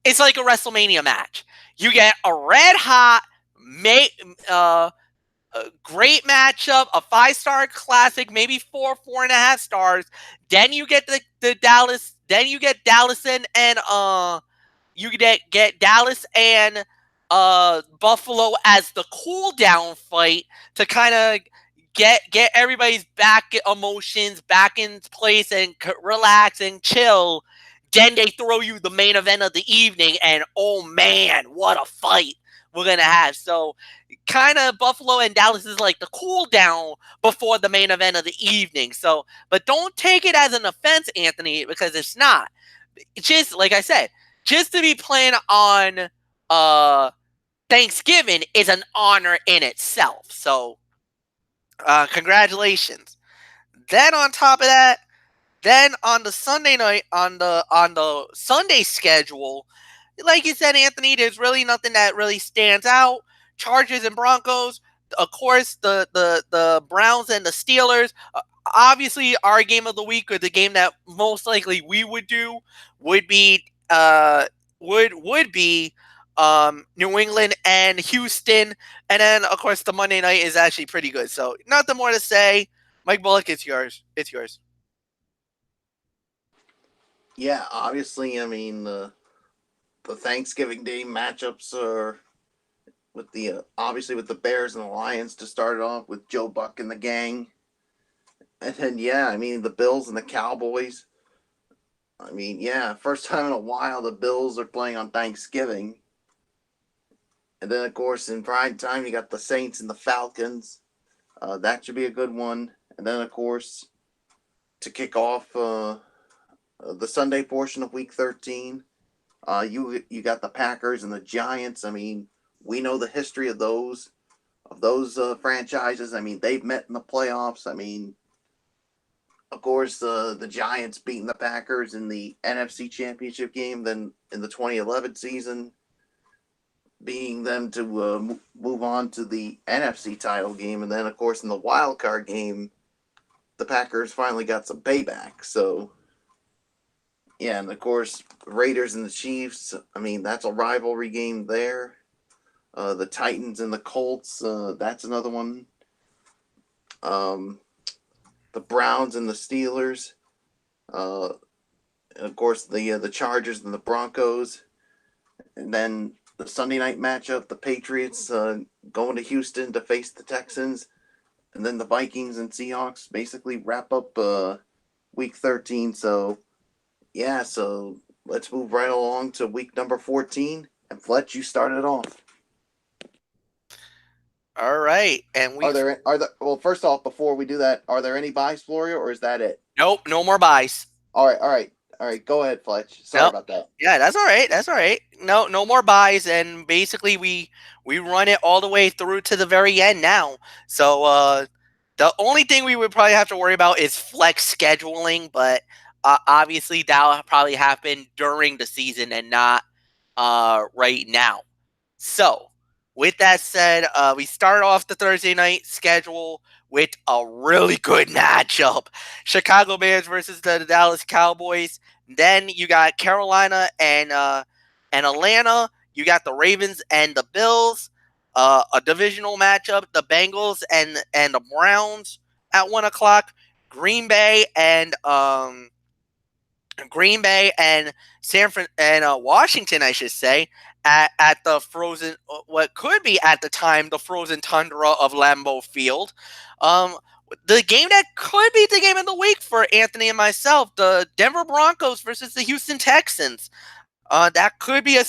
it's like a WrestleMania match. You get a red hot, a great matchup, a 5-star classic, maybe 4.5 stars. Then you get the Dallas. Then you get Dallas and you get Dallas and Buffalo as the cool down fight to kind of get everybody's emotions back in place and relax and chill. Then they throw you the main event of the evening, and oh man, what a fight we're gonna have. So kind of Buffalo and Dallas is like the cool down before the main event of the evening. So, but don't take it as an offense, Anthony, because it's not. It's just like I said, just to be playing on Thanksgiving is an honor in itself. So, congratulations. Then on top of that, then on the Sunday night, on the Sunday schedule, like you said, Anthony, there's really nothing that really stands out. Chargers and Broncos, of course, the Browns and the Steelers. Obviously, our game of the week, or the game that most likely we would do, would be New England and Houston, and then of course the Monday night is actually pretty good. So nothing more to say. Mike Bullock, it's yours. It's yours. Yeah, obviously, I mean the Thanksgiving Day matchups are with the obviously with the Bears and the Lions to start it off with Joe Buck and the gang, and then I mean the Bills and the Cowboys. I mean, first time in a while the Bills are playing on Thanksgiving, and then of course in prime time you got the Saints and the Falcons. That should be a good one, and then of course to kick off the Sunday portion of Week 13. You got the Packers and the Giants. I mean, we know the history of those franchises. I mean, they've met in the playoffs. I mean, of course, the Giants beating the Packers in the NFC Championship game, then in the 2011 season, being them to move on to the NFC title game, and then of course in the wild card game, the Packers finally got some payback. So yeah, and of course Raiders and the Chiefs. I mean, that's a rivalry game there. The Titans and the Colts. That's another one. The Browns and the Steelers. And of course the Chargers and the Broncos, and then the Sunday night matchup, the Patriots going to Houston to face the Texans, and then the Vikings and Seahawks basically wrap up Week 13. So, yeah, so let's move right along to week number 14. And Fletch, you started off. All right, and we well, first off, before we do that, are there any buys, Florio, or is that it? nope, no more buys. All right. Go ahead, Fletch. Sorry about that. Yeah, that's all right. That's all right. No more buys, and basically we run it all the way through to the very end now. So the only thing we would probably have to worry about is flex scheduling, but obviously that'll probably happen during the season and not right now. So with that said, we start off the Thursday night schedule with a really good matchup. Chicago Bears versus the Dallas Cowboys. Then you got Carolina and Atlanta. You got the Ravens and the Bills. A divisional matchup, the Bengals and the Browns at 1 o'clock. Green Bay and Washington, I should say, at the frozen, what could be at the time the frozen tundra of Lambeau Field. The game that could be the game of the week for Anthony and myself, the Denver Broncos versus the Houston Texans. That could be a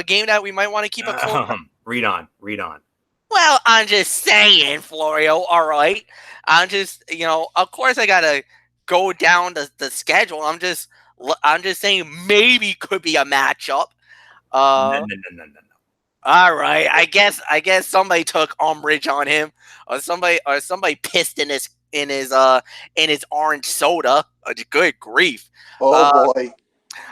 game that we might want to keep a close. Read on. Well, I'm just saying, Florio. All right, I'm just, of course I gotta go down the schedule. I'm just saying maybe could be a matchup. No. All right, I guess somebody took umbrage on him, or somebody pissed in his orange soda. Good grief! Oh boy.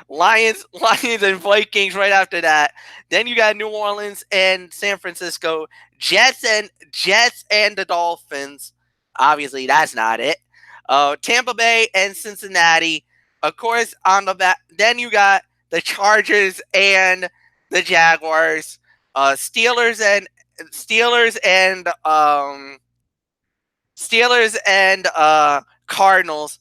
Lions and Vikings right after that. Then you got New Orleans and San Francisco, Jets and the Dolphins. Obviously, that's not it. Tampa Bay and Cincinnati. Of course, on the back. Then you got the Chargers and the Jaguars. Steelers and Cardinals.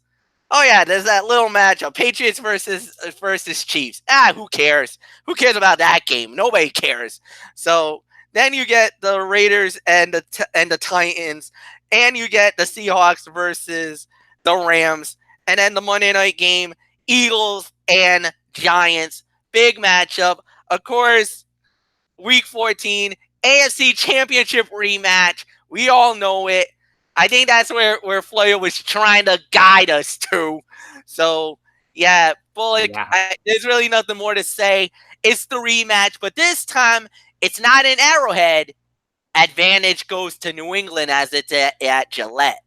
Oh yeah, there's that little matchup: Patriots versus Chiefs. Who cares? Who cares about that game? Nobody cares. So then you get the Raiders and the Titans, and you get the Seahawks versus the Rams, and then the Monday night game: Eagles and Giants. Big matchup. Of course, Week 14, AFC Championship rematch. We all know it. I think that's where Floyd was trying to guide us to. So, yeah, Bullock, there's really nothing more to say. It's the rematch, but this time it's not in Arrowhead. Advantage goes to New England as it's at Gillette.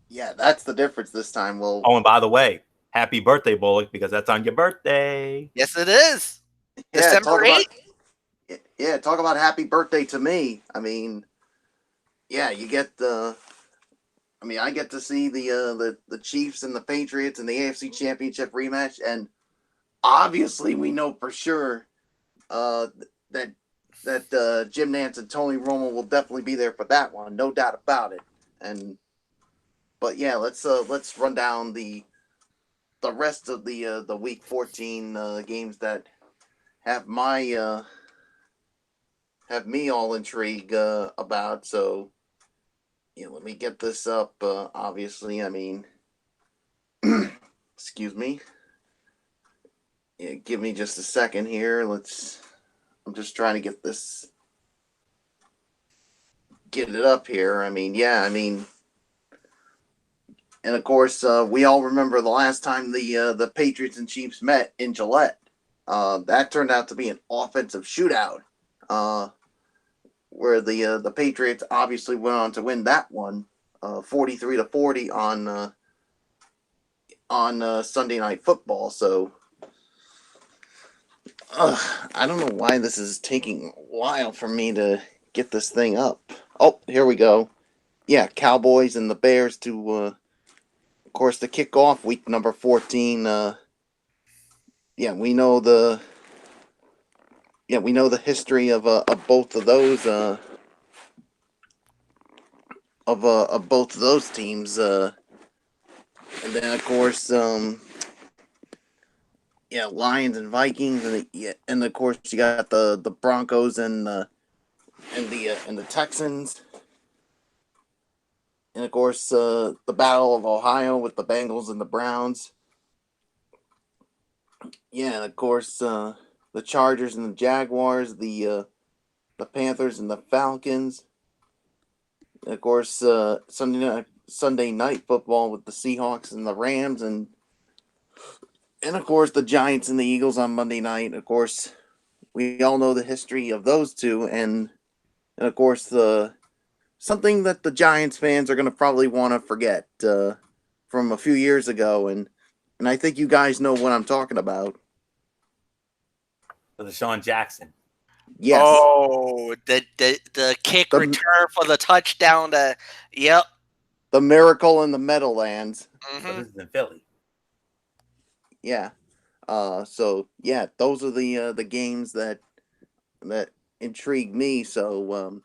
Yeah, that's the difference this time. Well, and by the way, happy birthday, Bullock, because that's on your birthday. Yes, it is. Yeah, December 8th. Yeah, talk about happy birthday to me. I mean, yeah, you get I get to see the Chiefs and the Patriots in the AFC Championship rematch, and obviously we know for sure that Jim Nantz and Tony Romo will definitely be there for that one, no doubt about it. But yeah, let's run down the rest of the Week 14 games that have me all intrigued about. So yeah, let me get this up. Obviously, I mean, excuse me. Yeah, give me just a second here. I'm just trying to get it up here. I mean, yeah, And of course, we all remember the last time the Patriots and Chiefs met in Gillette. That turned out to be an offensive shootout, where the Patriots obviously went on to win that one, 43-40 on Sunday Night Football. So I don't know why this is taking a while for me to get this thing up. Oh, here we go. Yeah, Cowboys and the Bears to, of course, to kick off week number 14. We know the history of both of those of both of those teams. And then of course, Lions and Vikings, and of course you got the Broncos and the Texans. And of course, the Battle of Ohio with the Bengals and the Browns. Yeah, and of course, the Chargers and the Jaguars, the Panthers and the Falcons. And of course, Sunday night football with the Seahawks and the Rams, and of course the Giants and the Eagles on Monday night. Of course, we all know the history of those two, and of course something that the Giants fans are going to probably want to forget from a few years ago, and I think you guys know what I'm talking about. For Deshaun Jackson. Yes. Oh, the kick return for the touchdown. Yep. The Miracle in the Meadowlands. Mm-hmm. So this is in Philly. Yeah. So yeah, those are the games that intrigue me. So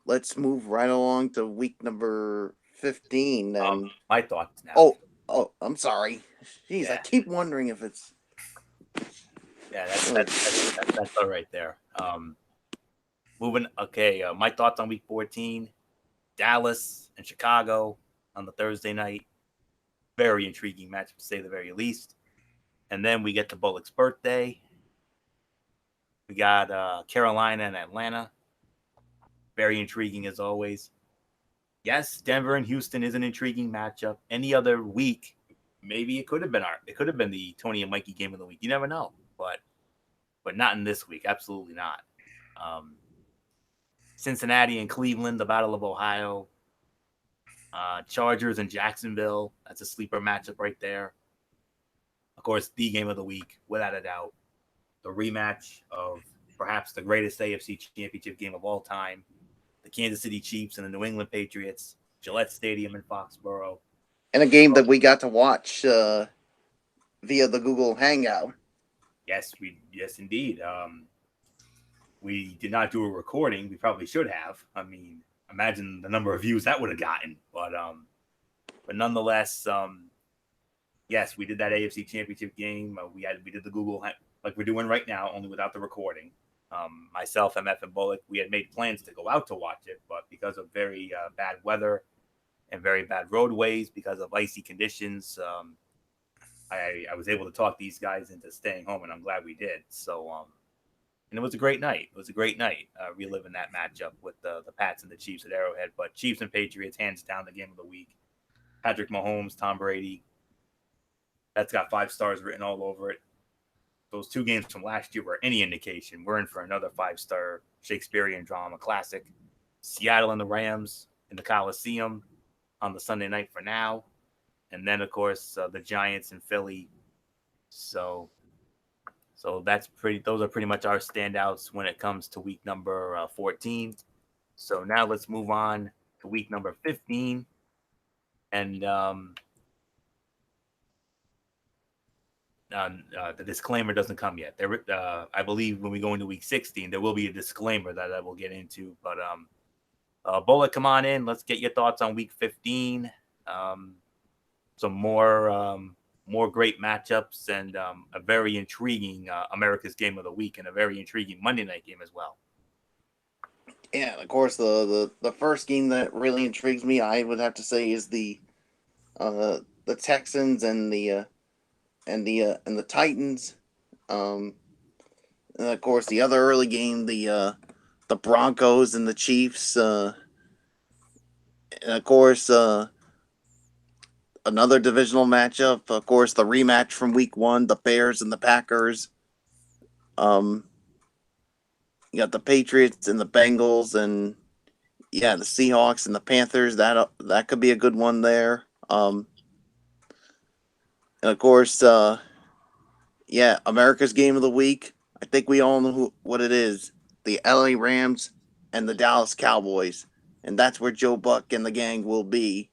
let's move right along to week number 15. And my thoughts now. Oh, I'm sorry. Jeez, Yeah. I keep wondering if it's. Yeah, that's all right there. Moving. Okay, my thoughts on week 14: Dallas and Chicago on the Thursday night. Very intriguing match, to say the very least. And then we get to Bullock's birthday. We got Carolina and Atlanta. Very intriguing as always. Yes, Denver and Houston is an intriguing matchup. Any other week, maybe it could have been the Tony and Mikey game of the week. You never know, but not in this week. Absolutely not. Cincinnati and Cleveland, the Battle of Ohio. Chargers and Jacksonville. That's a sleeper matchup right there. Of course, the game of the week, without a doubt. The rematch of perhaps the greatest AFC championship game of all time. The Kansas City Chiefs and the New England Patriots. Gillette Stadium in Foxborough. And a game that we got to watch via the Google Hangout. Yes, indeed. We did not do a recording. We probably should have. I mean, imagine the number of views that would have gotten. But nonetheless, yes, we did that AFC Championship game. We did the Google like we're doing right now, only without the recording. Myself, MF, and Bullock, we had made plans to go out to watch it, but because of very bad weather and very bad roadways, because of icy conditions, I was able to talk these guys into staying home, and I'm glad we did. So, and it was a great night. It was a great night reliving that matchup with the Pats and the Chiefs at Arrowhead. But Chiefs and Patriots, hands down, the game of the week. Patrick Mahomes, Tom Brady. That's got 5 stars written all over it. Those 2 games from last year were any indication. We're in for another 5-star Shakespearean drama classic. Seattle and the Rams in the Coliseum on the Sunday night for now. And then, of course, the Giants in Philly. So those are pretty much our standouts when it comes to week number 14. So now let's move on to week number 15. And the disclaimer doesn't come yet. I believe when we go into week 16, there will be a disclaimer that I will get into. But Bullock, come on in. Let's get your thoughts on week 15. Some more great matchups and a very intriguing America's Game of the Week and a very intriguing Monday night game as well. Yeah, of course, the first game that really intrigues me, I would have to say, is the Texans and the Titans. And of course, the other early game, the Broncos and the Chiefs. And of course, another divisional matchup. Of course, the rematch from Week 1, the Bears and the Packers. You got the Patriots and the Bengals, and the Seahawks and the Panthers. That could be a good one there. And of course, America's Game of the Week. I think we all know what it is. The LA Rams and the Dallas Cowboys. And that's where Joe Buck and the gang will be,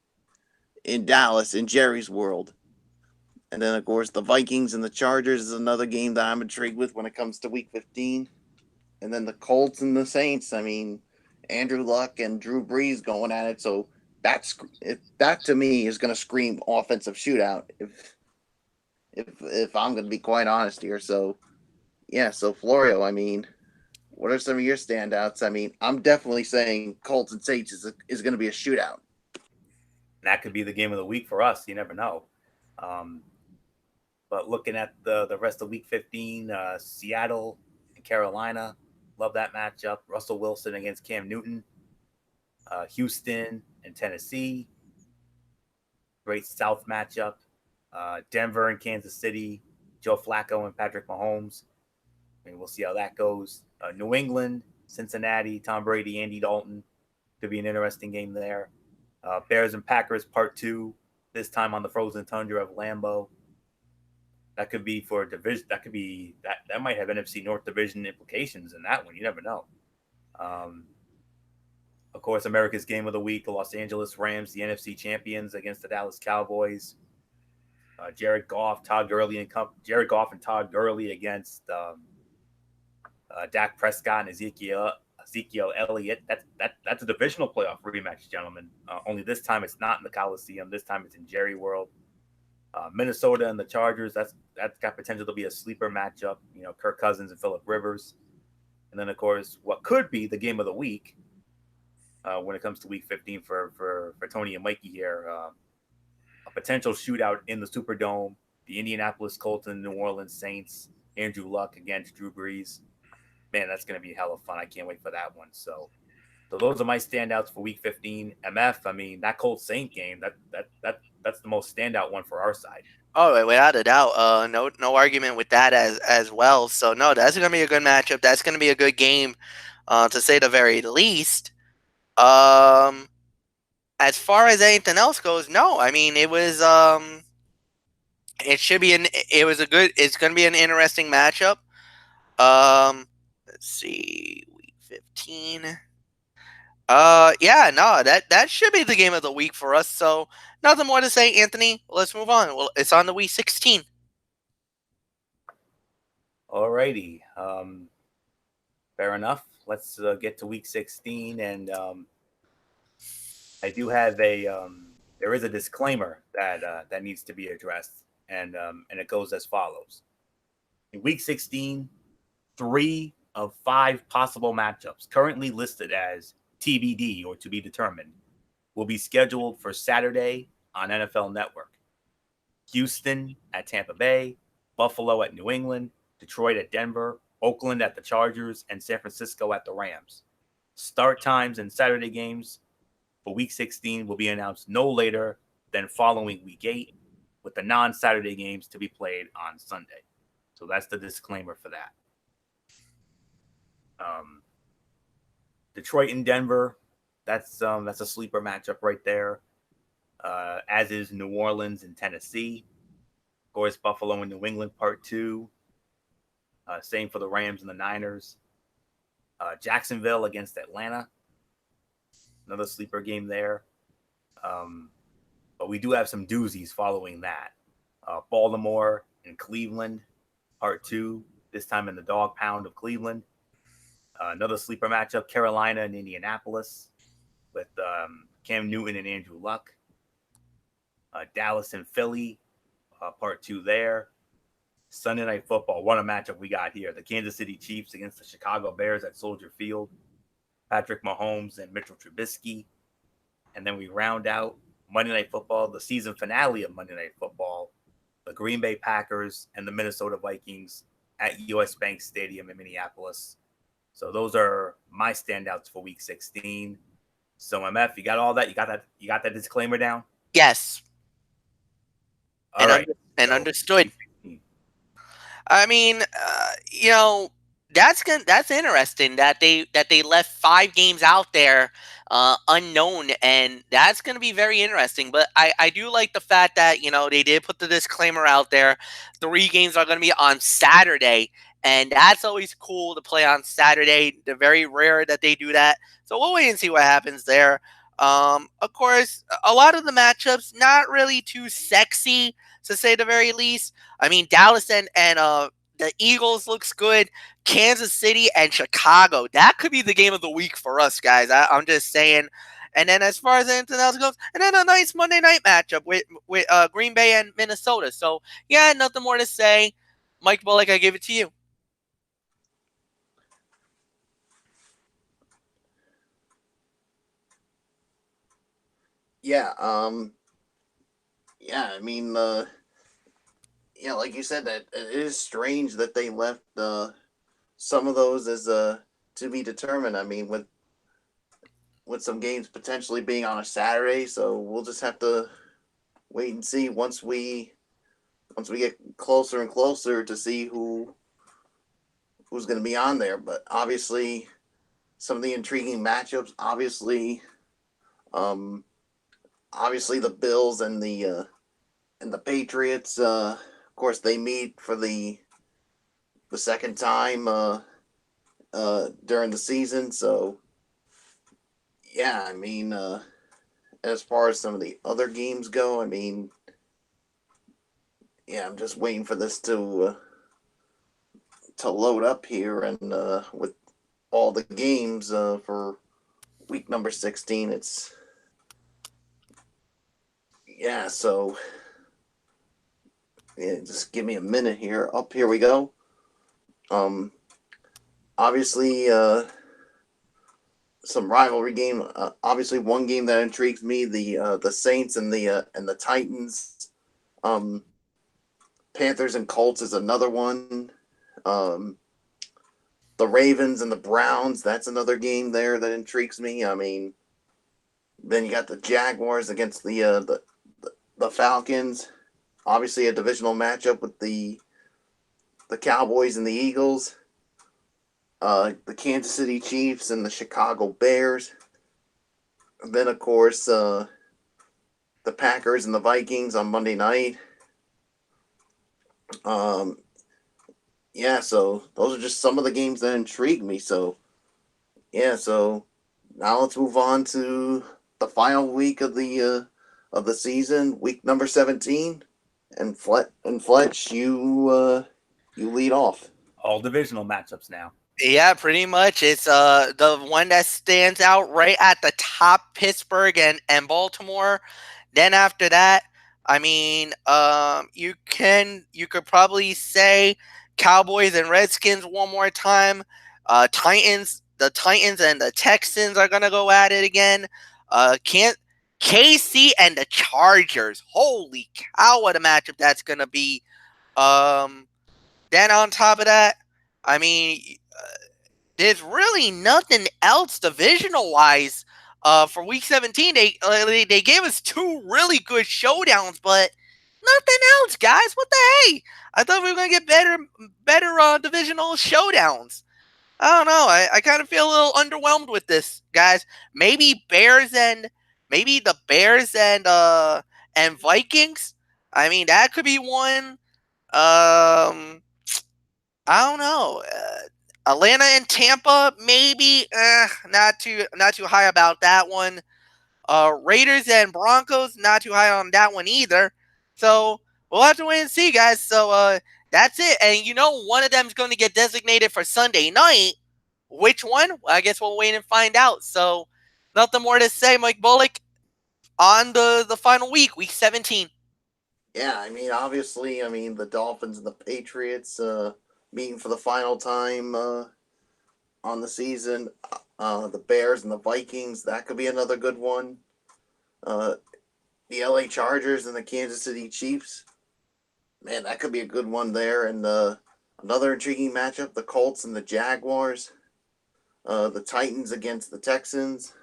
in Dallas, in Jerry's world. And then, of course, the Vikings and the Chargers is another game that I'm intrigued with when it comes to Week 15. And then the Colts and the Saints. I mean, Andrew Luck and Drew Brees going at it. So that to me is going to scream offensive shootout. If I'm going to be quite honest here. So, so Florio, I mean, what are some of your standouts? I mean, I'm definitely saying Colts and Saints is going to be a shootout. That could be the game of the week for us. You never know. But looking at the rest of Week 15, Seattle and Carolina, love that matchup. Russell Wilson against Cam Newton. Houston and Tennessee, great South matchup. Denver and Kansas City, Joe Flacco and Patrick Mahomes. I mean, we'll see how that goes. New England, Cincinnati, Tom Brady, Andy Dalton. Could be an interesting game there. Bears and Packers Part 2, this time on the frozen tundra of Lambeau. That could be for a division. That might have NFC North Division implications in that one. You never know. Of course, America's Game of the Week, the Los Angeles Rams, the NFC champions against the Dallas Cowboys. Jared Goff and Todd Gurley against Dak Prescott and Ezekiel Elliott. That's a divisional playoff rematch, gentlemen. Only this time it's not in the Coliseum. This time it's in Jerry World. Minnesota and the Chargers. That's got potential to be a sleeper matchup. You know, Kirk Cousins and Phillip Rivers. And then, of course, what could be the game of the week when it comes to Week 15 for Tony and Mikey here. A potential shootout in the Superdome. The Indianapolis Colts and New Orleans Saints. Andrew Luck against Drew Brees. Man, that's going to be hella fun. I can't wait for that one. So those are my standouts for Week 15. MF, I mean, that Colts Saint game, that's the most standout one for our side. Oh, without a doubt. No argument with that as well. So no, that's going to be a good matchup. That's going to be a good game, to say the very least. As far as anything else goes, no. I mean, it was it's going to be an interesting matchup. Let's see, Week 15. That should be the game of the week for us. So nothing more to say, Anthony. Let's move on. Well, it's on the Week 16. Alrighty. Fair enough. Let's get to Week 16, and I do have there is a disclaimer that needs to be addressed, and it goes as follows. In Week 16, 3 of 5 possible matchups currently listed as TBD or to be determined will be scheduled for Saturday on NFL Network. Houston at Tampa Bay, Buffalo at New England, Detroit at Denver, Oakland at the Chargers, and San Francisco at the Rams. Start times and Saturday games for Week 16 will be announced no later than following Week 8, with the non-Saturday games to be played on Sunday. So that's the disclaimer for that. Detroit and Denver, that's a sleeper matchup right there. As is New Orleans and Tennessee. Of course, Buffalo and New England Part 2. Same for the Rams and the Niners. Jacksonville against Atlanta. Another sleeper game there. But we do have some doozies following that. Baltimore and Cleveland Part 2. This time in the dog pound of Cleveland. Another sleeper matchup, Carolina and Indianapolis with Cam Newton and Andrew Luck. Dallas and Philly, Part 2 there. Sunday Night Football, what a matchup we got here. The Kansas City Chiefs against the Chicago Bears at Soldier Field. Patrick Mahomes and Mitchell Trubisky. And then we round out Monday Night Football, the season finale of Monday Night Football. The Green Bay Packers and the Minnesota Vikings at US Bank Stadium in Minneapolis. So those are my standouts for Week 16. So MF, you got all that? You got that disclaimer down? Yes. All right. and So, understood. Week 16. I mean, that's interesting that they left 5 games out there unknown, and that's gonna be very interesting. But I do like the fact that they did put the disclaimer out there. 3 games are gonna be on Saturday, and that's always cool to play on Saturday. They're very rare that they do that, so we'll wait and see what happens there. Of course, a lot of the matchups not really too sexy to say the very least. I mean, Dallas and the Eagles looks good. Kansas City and Chicago. That could be the game of the week for us, guys. I'm just saying. And then as far as anything else goes, and then a nice Monday night matchup with Green Bay and Minnesota. So yeah, nothing more to say. Mike Bullock, I give it to you. Yeah. Yeah. I mean, yeah, like you said, that it is strange that they left some of those as to be determined. I mean, with some games potentially being on a Saturday, so we'll just have to wait and see once we get closer and closer to see who's going to be on there. But obviously, some of the intriguing matchups. Um, obviously the Bills and the Patriots. Of course, they meet for the second time during the season. So yeah, I mean, as far as some of the other games go, I mean, yeah, I'm just waiting for this to load up here, and with all the games for week number 16, it's yeah. So yeah, just give me a minute here. Up here we go. Um, obviously, some rivalry game. Obviously, one game that intrigues me: the Saints and the Titans. Um, Panthers and Colts is another one. Um, the Ravens and the Browns. That's another game there that intrigues me. I mean, then you got the Jaguars against the Falcons. Obviously, a divisional matchup with the Cowboys and the Eagles. The Kansas City Chiefs and the Chicago Bears. And then, of course, the Packers and the Vikings on Monday night. Um, yeah, so those are just some of the games that intrigue me. So, yeah, so now let's move on to the final week of the season, week number 17. And Fletch, you lead off. All divisional matchups now. Yeah, pretty much. It's the one that stands out right at the top, Pittsburgh and Baltimore. Then after that, I mean, you could probably say Cowboys and Redskins one more time. The Titans and the Texans are gonna go at it again. Can't KC and the Chargers. Holy cow, what a matchup that's gonna be. Um, then on top of that, I mean, there's really nothing else divisional wise. For week 17, they gave us 2 really good showdowns, but nothing else, guys. What the hey? I thought we were gonna get better divisional showdowns. I don't know. I kind of feel a little underwhelmed with this, guys. Maybe the Bears and Vikings. I mean, that could be one. I don't know. Atlanta and Tampa, maybe. Not too high about that one. Raiders and Broncos, not too high on that one either. So we'll have to wait and see, guys. So that's it. And one of them is going to get designated for Sunday night. Which one? Well, I guess we'll wait and find out. So nothing more to say, Mike Bullock, on the final week 17. Yeah, I mean, obviously, I mean the Dolphins and the Patriots meeting for the final time on the season. The Bears and the Vikings, that could be another good one. The LA Chargers and the Kansas City Chiefs, man, that could be a good one there. And another intriguing matchup: the Colts and the Jaguars. The Titans against the Texans.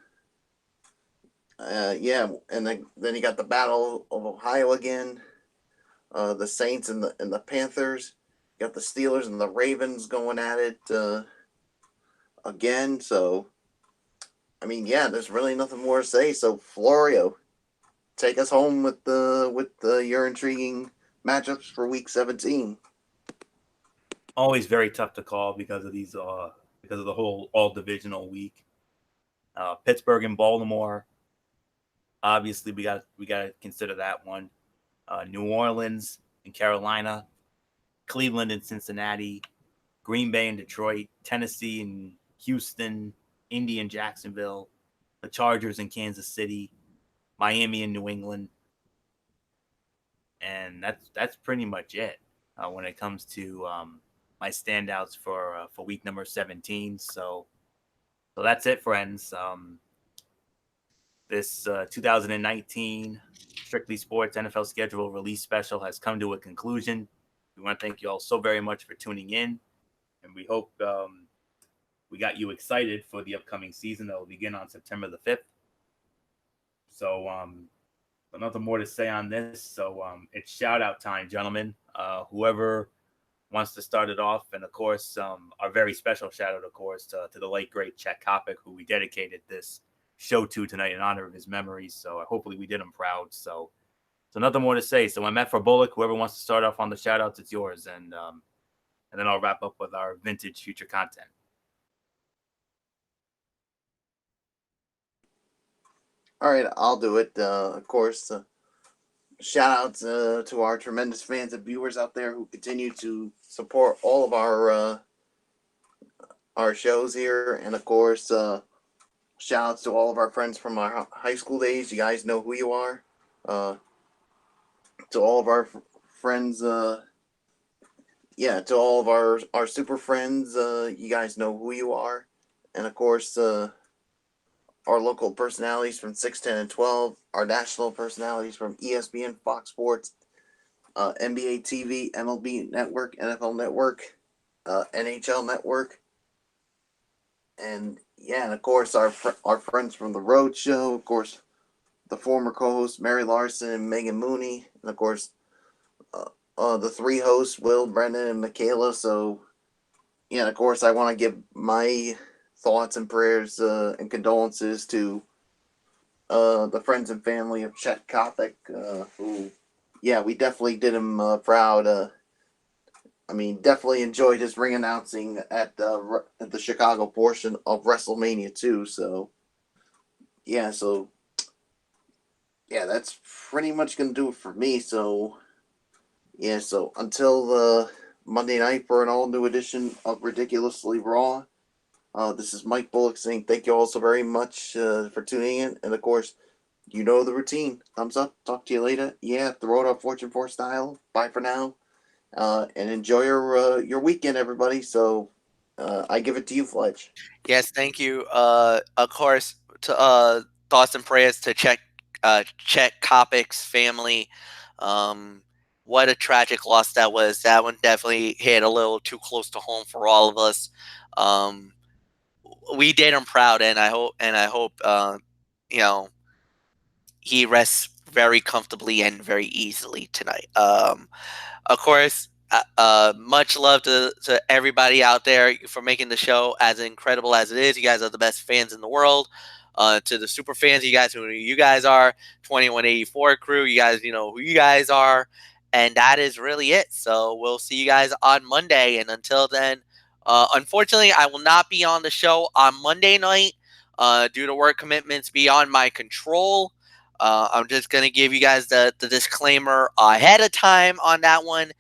Yeah, and then you got the Battle of Ohio again. the Saints and the Panthers. You got the Steelers and the Ravens going at it again. So, I mean, yeah, there's really nothing more to say. So, Florio, take us home with your intriguing matchups for Week 17. Always very tough to call because of these because of the whole all divisional week. Pittsburgh and Baltimore. Obviously, we got to consider that one. New Orleans and Carolina, Cleveland and Cincinnati, Green Bay and Detroit, Tennessee and Houston, Indy and Jacksonville, the Chargers and Kansas City, Miami and New England, and that's pretty much it when it comes to my standouts for week number 17. So that's it, friends. This 2019 Strictly Sports NFL schedule release special has come to a conclusion. We want to thank you all so very much for tuning in, and we hope we got you excited for the upcoming season that will begin on September the 5th. So nothing more to say on this. So it's shout out time, gentlemen. Whoever wants to start it off, and of course, our very special shout out, of course, to the late great Chet Kopic, who we dedicated this show to tonight in honor of his memories. So hopefully we did him proud. So nothing more to say. So I'm Matt for Bullock. Whoever wants to start off on the shout outs, it's yours. And then I'll wrap up with our vintage future content. All right, I'll do it. Of course, shout outs to our tremendous fans and viewers out there who continue to support all of our shows here. And of course, shout outs to all of our friends from our high school days. You guys know who you are. To all of our friends, to all of our super friends, you guys know who you are. And of course, our local personalities from 6, 10, and 12, our national personalities from ESPN, Fox Sports, NBA TV, MLB Network, NFL Network, NHL Network, and and of course our friends from the Road Show, of course the former co-hosts Mary Larson and Megan Mooney, and of course the three hosts Will, Brendan, and Michaela. So and of course I want to give my thoughts and prayers and condolences to the friends and family of Chet Kopic, who we definitely did him proud. Definitely enjoyed his ring announcing at the Chicago portion of WrestleMania 2. So, that's pretty much going to do it for me. So, so until the Monday night for an all-new edition of Ridiculously Raw, this is Mike Bullock saying thank you all so very much for tuning in. And, of course, you know the routine. Thumbs up. Talk to you later. Yeah, the Road Up Fortune 4 style. Bye for now. And enjoy your weekend, everybody. So I give it to you, Fletch. Yes, thank you. Of course, to thoughts and prayers to Chet Kopic's family. What a tragic loss that was. That one definitely hit a little too close to home for all of us. We did him proud, and I hope he rests very comfortably and very easily tonight. Of course, much love to everybody out there for making the show as incredible as it is. You guys are the best fans in the world. To the super fans, you guys know who you guys are. 2184 crew, you guys, who you guys are. And that is really it. So we'll see you guys on Monday. And until then, unfortunately, I will not be on the show on Monday night due to work commitments beyond my control. I'm just going to give you guys the disclaimer ahead of time on that one.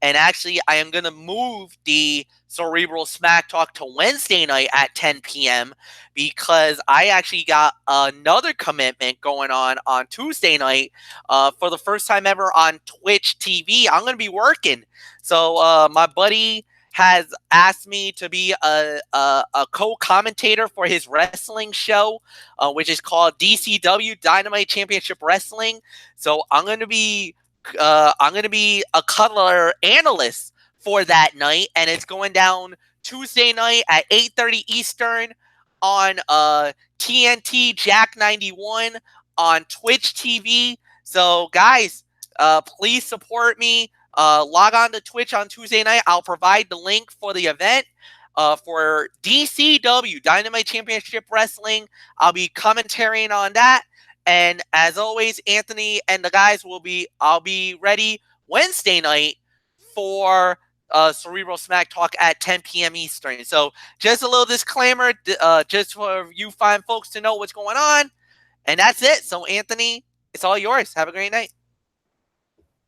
And actually, I am going to move the Cerebral Smack Talk to Wednesday night at 10 p.m. because I actually got another commitment going on Tuesday night for the first time ever on Twitch TV. I'm going to be working. So my buddy has asked me to be a co-commentator for his wrestling show, which is called DCW Dynamite Championship Wrestling. So I'm going to be a color analyst for that night, and it's going down Tuesday night at 8:30 Eastern on TNT Jack 91 on Twitch TV. So guys, Please support me. Log on to Twitch on Tuesday night. I'll provide the link for the event for DCW, Dynamite Championship Wrestling. I'll be commentating on that. And as always, Anthony and the guys I'll be ready Wednesday night for Cerebral Smack Talk at 10 p.m. Eastern. So just a little disclaimer, just for you fine folks to know what's going on. And that's it. So Anthony, it's all yours. Have a great night.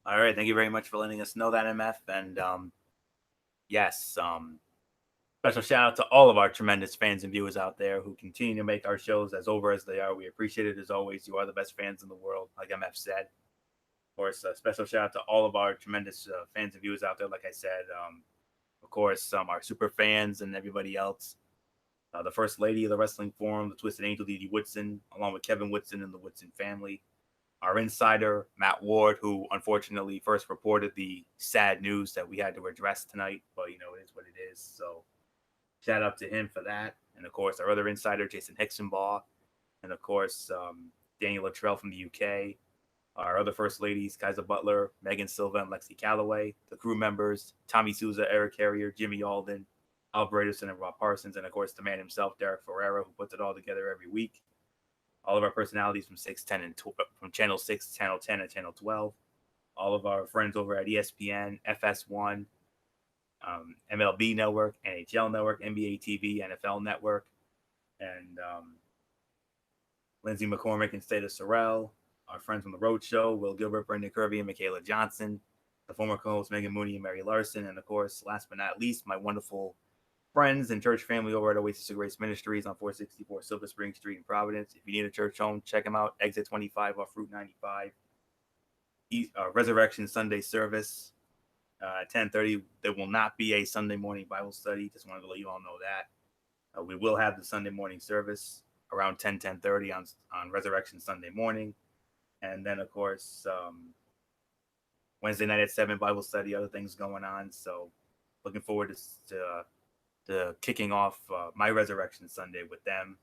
All right. Thank you very much for letting us know that, MF. And yes, special shout out to all of our tremendous fans and viewers out there who continue to make our shows as over as they are. We appreciate it as always. You are the best fans in the world, like MF said. Of course, a special shout out to all of our tremendous fans and viewers out there. Like I said, of course, our super fans and everybody else. The First Lady of the Wrestling Forum, the Twisted Angel, Dee Dee Woodson, along with Kevin Woodson and the Woodson family. Our insider, Matt Ward, who unfortunately first reported the sad news that we had to address tonight. But, it is what it is. So shout out to him for that. And, of course, our other insider, Jason Hicksonbaugh. And, of course, Daniel Luttrell from the UK. Our other First Ladies, Kaiser Butler, Megan Silva, and Lexi Calloway. The crew members, Tommy Souza, Eric Carrier, Jimmy Alden, Al Bredesen, and Rob Parsons. And, of course, the man himself, Derek Ferreira, who puts it all together every week. All of our personalities from 610 and from Channel 6, Channel 10, and Channel 12. All of our friends over at ESPN, FS1, MLB Network, NHL Network, NBA TV, NFL Network, and Lindsey McCormick and Stata Sorrell. Our friends from The Road Show, Will Gilbert, Brendan Kirby, and Michaela Johnson. The former co-hosts, Megan Mooney and Mary Larson. And, of course, last but not least, my wonderful friends and church family over at Oasis of Grace Ministries on 464 Silver Spring Street in Providence. If you need a church home, check them out. Exit 25 off Route 95. Resurrection Sunday service at 10:30. There will not be a Sunday morning Bible study. Just wanted to let you all know that. We will have the Sunday morning service around 10:30 on Resurrection Sunday morning. And then, of course, Wednesday night at 7, Bible study, other things going on. So looking forward to kicking off my Resurrection Sunday with them.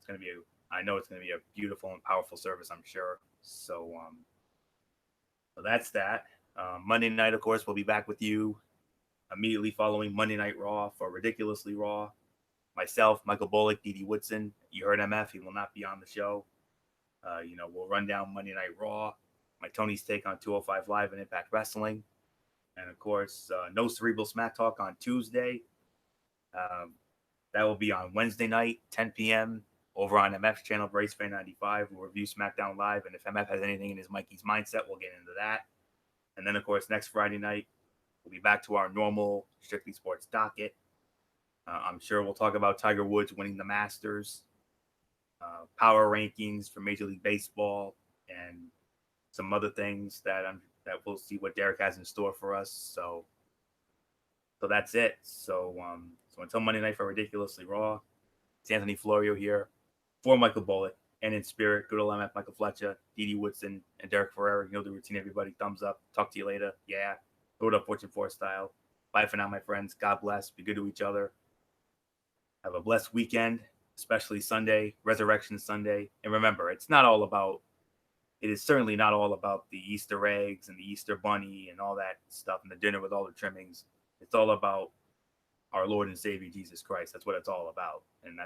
I know it's going to be a beautiful and powerful service, I'm sure. So that's that. Monday night, of course, we'll be back with you immediately following Monday Night Raw for Ridiculously Raw. Myself, Michael Bullock, Dee Dee Woodson. You heard MF. He will not be on the show. We'll run down Monday Night Raw, my Tony's take on 205 Live and Impact Wrestling. And, of course, no Cerebral Smack Talk on Tuesday. That will be on Wednesday night, 10 p.m. over on MF's channel, Brace Fan 95. We'll review SmackDown Live. And if MF has anything in his Mikey's mindset, we'll get into that. And then, of course, next Friday night, we'll be back to our normal Strictly Sports docket. I'm sure we'll talk about Tiger Woods winning the Masters, power rankings for Major League Baseball, and some other things that we'll see what Derek has in store for us. So that's it. So until Monday night for Ridiculously Raw, it's Anthony Florio here for Michael Bullock, and in spirit, good old MF Michael Fletcher, Dee Dee Woodson, and Derek Ferreira. You know the routine, everybody. Thumbs up. Talk to you later. Yeah. Throw it up Fortune 4 style. Bye for now, my friends. God bless. Be good to each other. Have a blessed weekend, especially Sunday, Resurrection Sunday. And remember, it is certainly not all about the Easter eggs and the Easter bunny and all that stuff and the dinner with all the trimmings. It's all about our Lord and Savior, Jesus Christ. That's what it's all about. And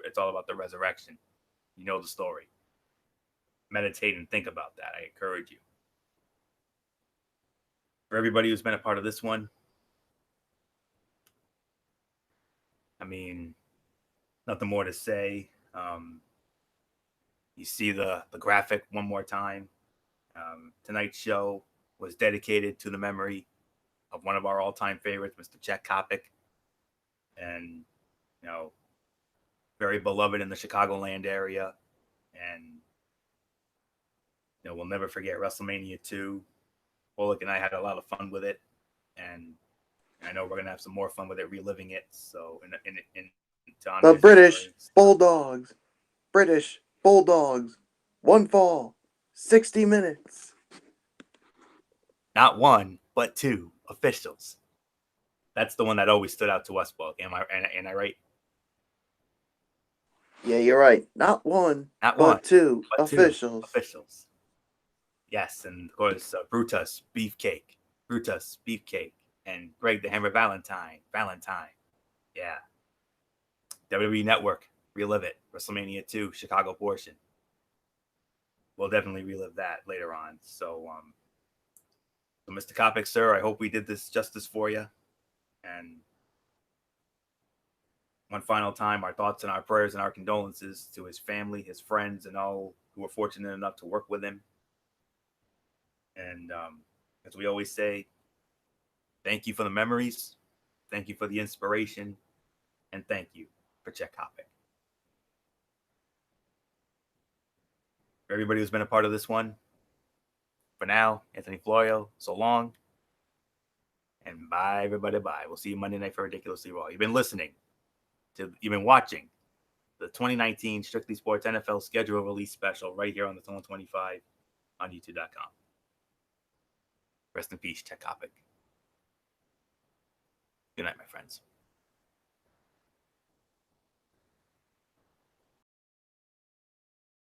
it's all about the resurrection. You know the story. Meditate and think about that. I encourage you. For everybody who's been a part of this one, I mean, nothing more to say. You see the graphic one more time. Tonight's show was dedicated to the memory of one of our all-time favorites, Mr. Chet Kopic. And, very beloved in the Chicagoland area. And, we'll never forget WrestleMania 2. Bullock and I had a lot of fun with it. And I know we're going to have some more fun with it, reliving it. So, the British Bulldogs. British Bulldogs. One fall. 60 minutes. Not one, but two officials. That's the one that always stood out to us, Bullock. Am I right? Yeah, you're right. Not one, but two officials. Yes, and of course, Brutus Beefcake, and Greg the Hammer Valentine. Yeah. WWE Network, relive it. WrestleMania 2, Chicago portion. We'll definitely relive that later on. So Mr. Kopic, sir, I hope we did this justice for you. And one final time, our thoughts and our prayers and our condolences to his family, his friends, and all who were fortunate enough to work with him. And as we always say, thank you for the memories, thank you for the inspiration, and thank you for Chet Kopic. For everybody who's been a part of this one, for now, Anthony Florio, so long. And bye, everybody, bye. We'll see you Monday night for Ridiculously Raw. You've been watching the 2019 Strictly Sports NFL schedule release special right here on the Zone 25 on YouTube.com. Rest in peace, Chet Kopic. Good night, my friends.